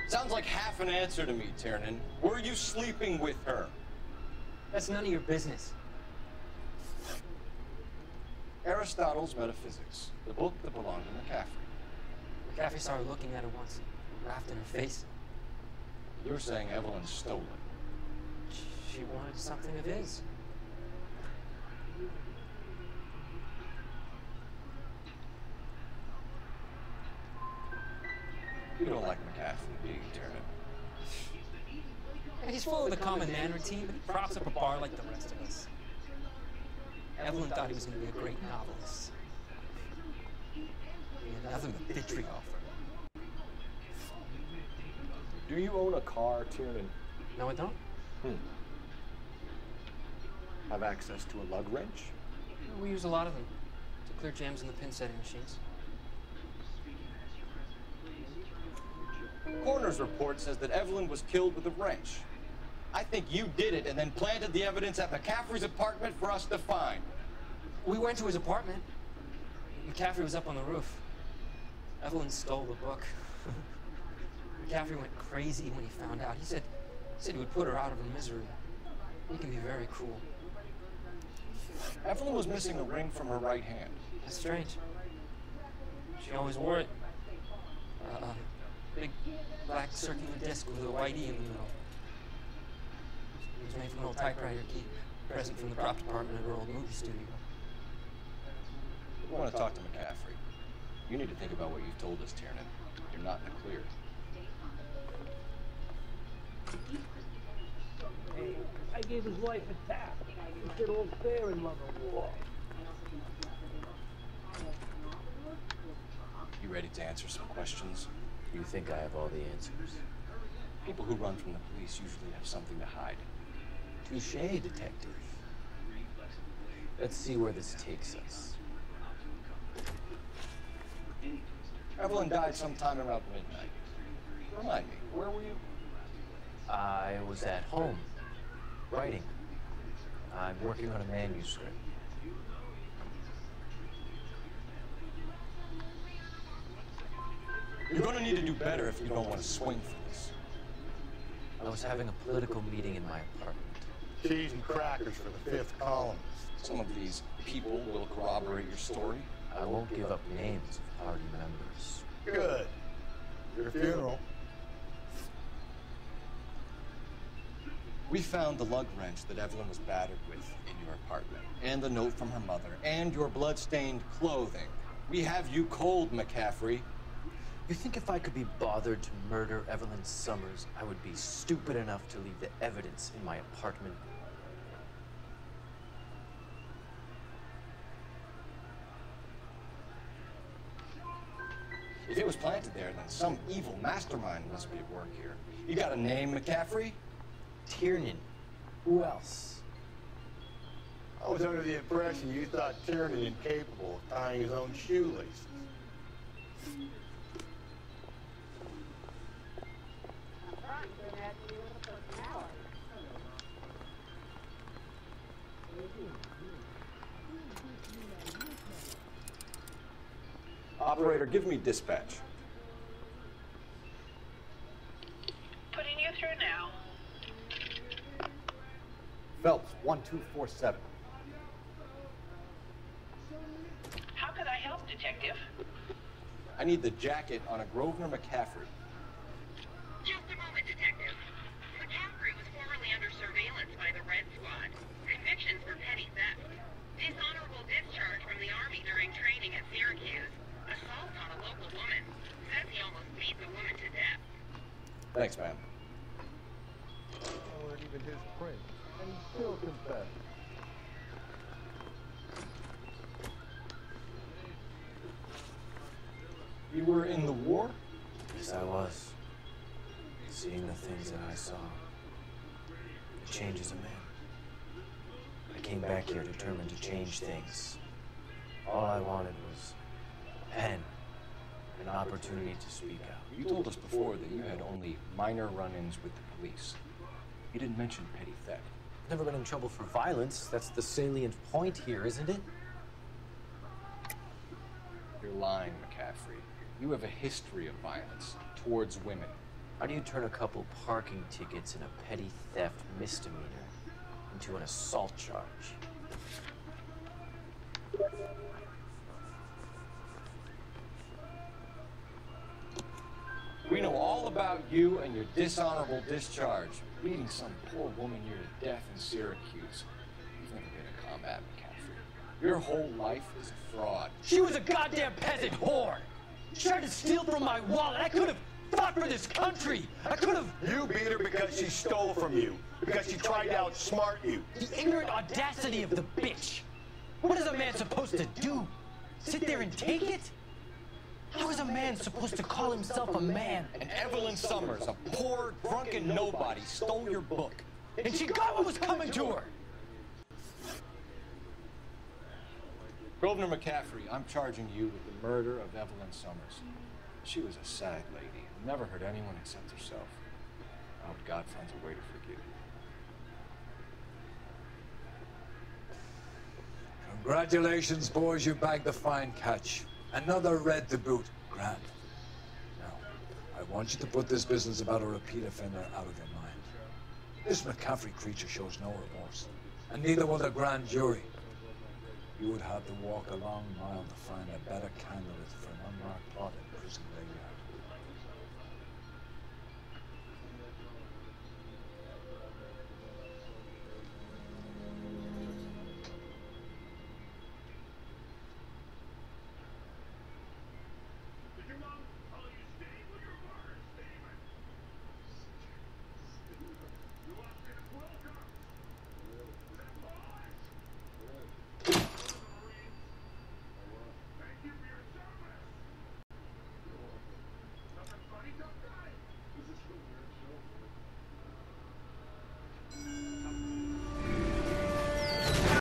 Sounds like half an answer to me, Tiernan. Were you sleeping with her? That's none of your business. Aristotle's Metaphysics, the book that belonged to McCaffrey. McCaffrey saw her looking at her once, laughed in her face. You're saying Evelyn stole it. She wanted something of his. You don't like McCaffrey, do you, Tiernan? He's full of the common man routine, but he props up a bar like the rest of us. Evelyn thought he was going to be a great novelist. He had nothing but vitriol for him. Do you own a car, Tiernan? No, I don't. Have access to a lug wrench? We use a lot of them to clear jams in the pin setting machines. Coroner's report says that Evelyn was killed with a wrench. I think you did it and then planted the evidence at McCaffrey's apartment for us to find. We went to his apartment. McCaffrey was up on the roof. Evelyn stole the book. McCaffrey went crazy when he found out. He said he would put her out of her misery. He can be very cruel. Evelyn was missing a ring from her right hand. That's strange. She always wore it. Big black circular disc with a white E in the middle. It was made from an old typewriter key, present from the prop department at her old movie studio. We want to talk to McCaffrey. You need to think about what you've told us, Tiernan. You're not in the clear. Hey, I gave his wife a tap. He said all fair in love and war. You ready to answer some questions? You think I have all the answers? People who run from the police usually have something to hide. Touché, detective. Let's see where this takes us. Evelyn died sometime around midnight. Remind me, where were you? I was at home, writing. I'm working on a manuscript. You're gonna need to do better if you don't want to swing for this. I was having a political meeting in my apartment. Cheese and crackers for the 5th columnist. Some of these people will corroborate your story. I won't give up names of party members. Good. Your funeral. We found the lug wrench that Evelyn was battered with in your apartment, and the note from her mother, and your blood-stained clothing. We have you cold, McCaffrey. You think if I could be bothered to murder Evelyn Summers, I would be stupid enough to leave the evidence in my apartment? If it was planted there, then some evil mastermind must be at work here. You got a name, McCaffrey? Tiernan. Who else? I was under the impression you thought Tiernan incapable of tying his own shoelaces. Operator, give me dispatch. Putting you through now. Phelps, 1247. How could I help, Detective? I need the jacket on a Grosvenor McCaffrey. Just a moment, Detective. McCaffrey was formerly under surveillance by the Red Squad. Convictions for petty theft. Dishonorable discharge from the Army during training at Syracuse. Assault on a local woman. Says he almost beat the woman to death. Thanks, ma'am. Weren't even his print, and he still confessed. You were in the war? Yes, I was. Seeing the things that I saw. It changes a man. I came back here determined to change things. All I wanted was a pen, an opportunity to speak out. You told us before that you had only minor run-ins with the police. You didn't mention petty theft. I've never been in trouble for violence. That's the salient point here, isn't it? You're lying, McCaffrey. You have a history of violence towards women. How do you turn a couple parking tickets and a petty theft misdemeanor into an assault charge? We know all about you and your dishonorable discharge. Beating some poor woman near to death in Syracuse. You've never been in combat, McCaffrey. Your whole life is a fraud. She was a goddamn peasant whore! She tried to steal from my wallet. I could have fought for this country. I could have... You beat her because she stole from you. Because she tried to outsmart you. The ignorant audacity of the bitch. What is a man supposed to do? Sit there and take it? How is a man supposed to call himself a man? And Evelyn Summers, a poor, drunken nobody, stole your book. And she got what was coming to her! Grosvenor McCaffrey, I'm charging you with the murder of Evelyn Summers. She was a sad lady who never hurt anyone except herself. I hope God finds a way to forgive her. Congratulations, boys, you bagged a fine catch. Another red to boot. Grand. Now, I want you to put this business about a repeat offender out of your mind. This McCaffrey creature shows no remorse, and neither will the grand jury. You would have to walk a long mile to find a better candidate for an unmarked plot in prison graveyard.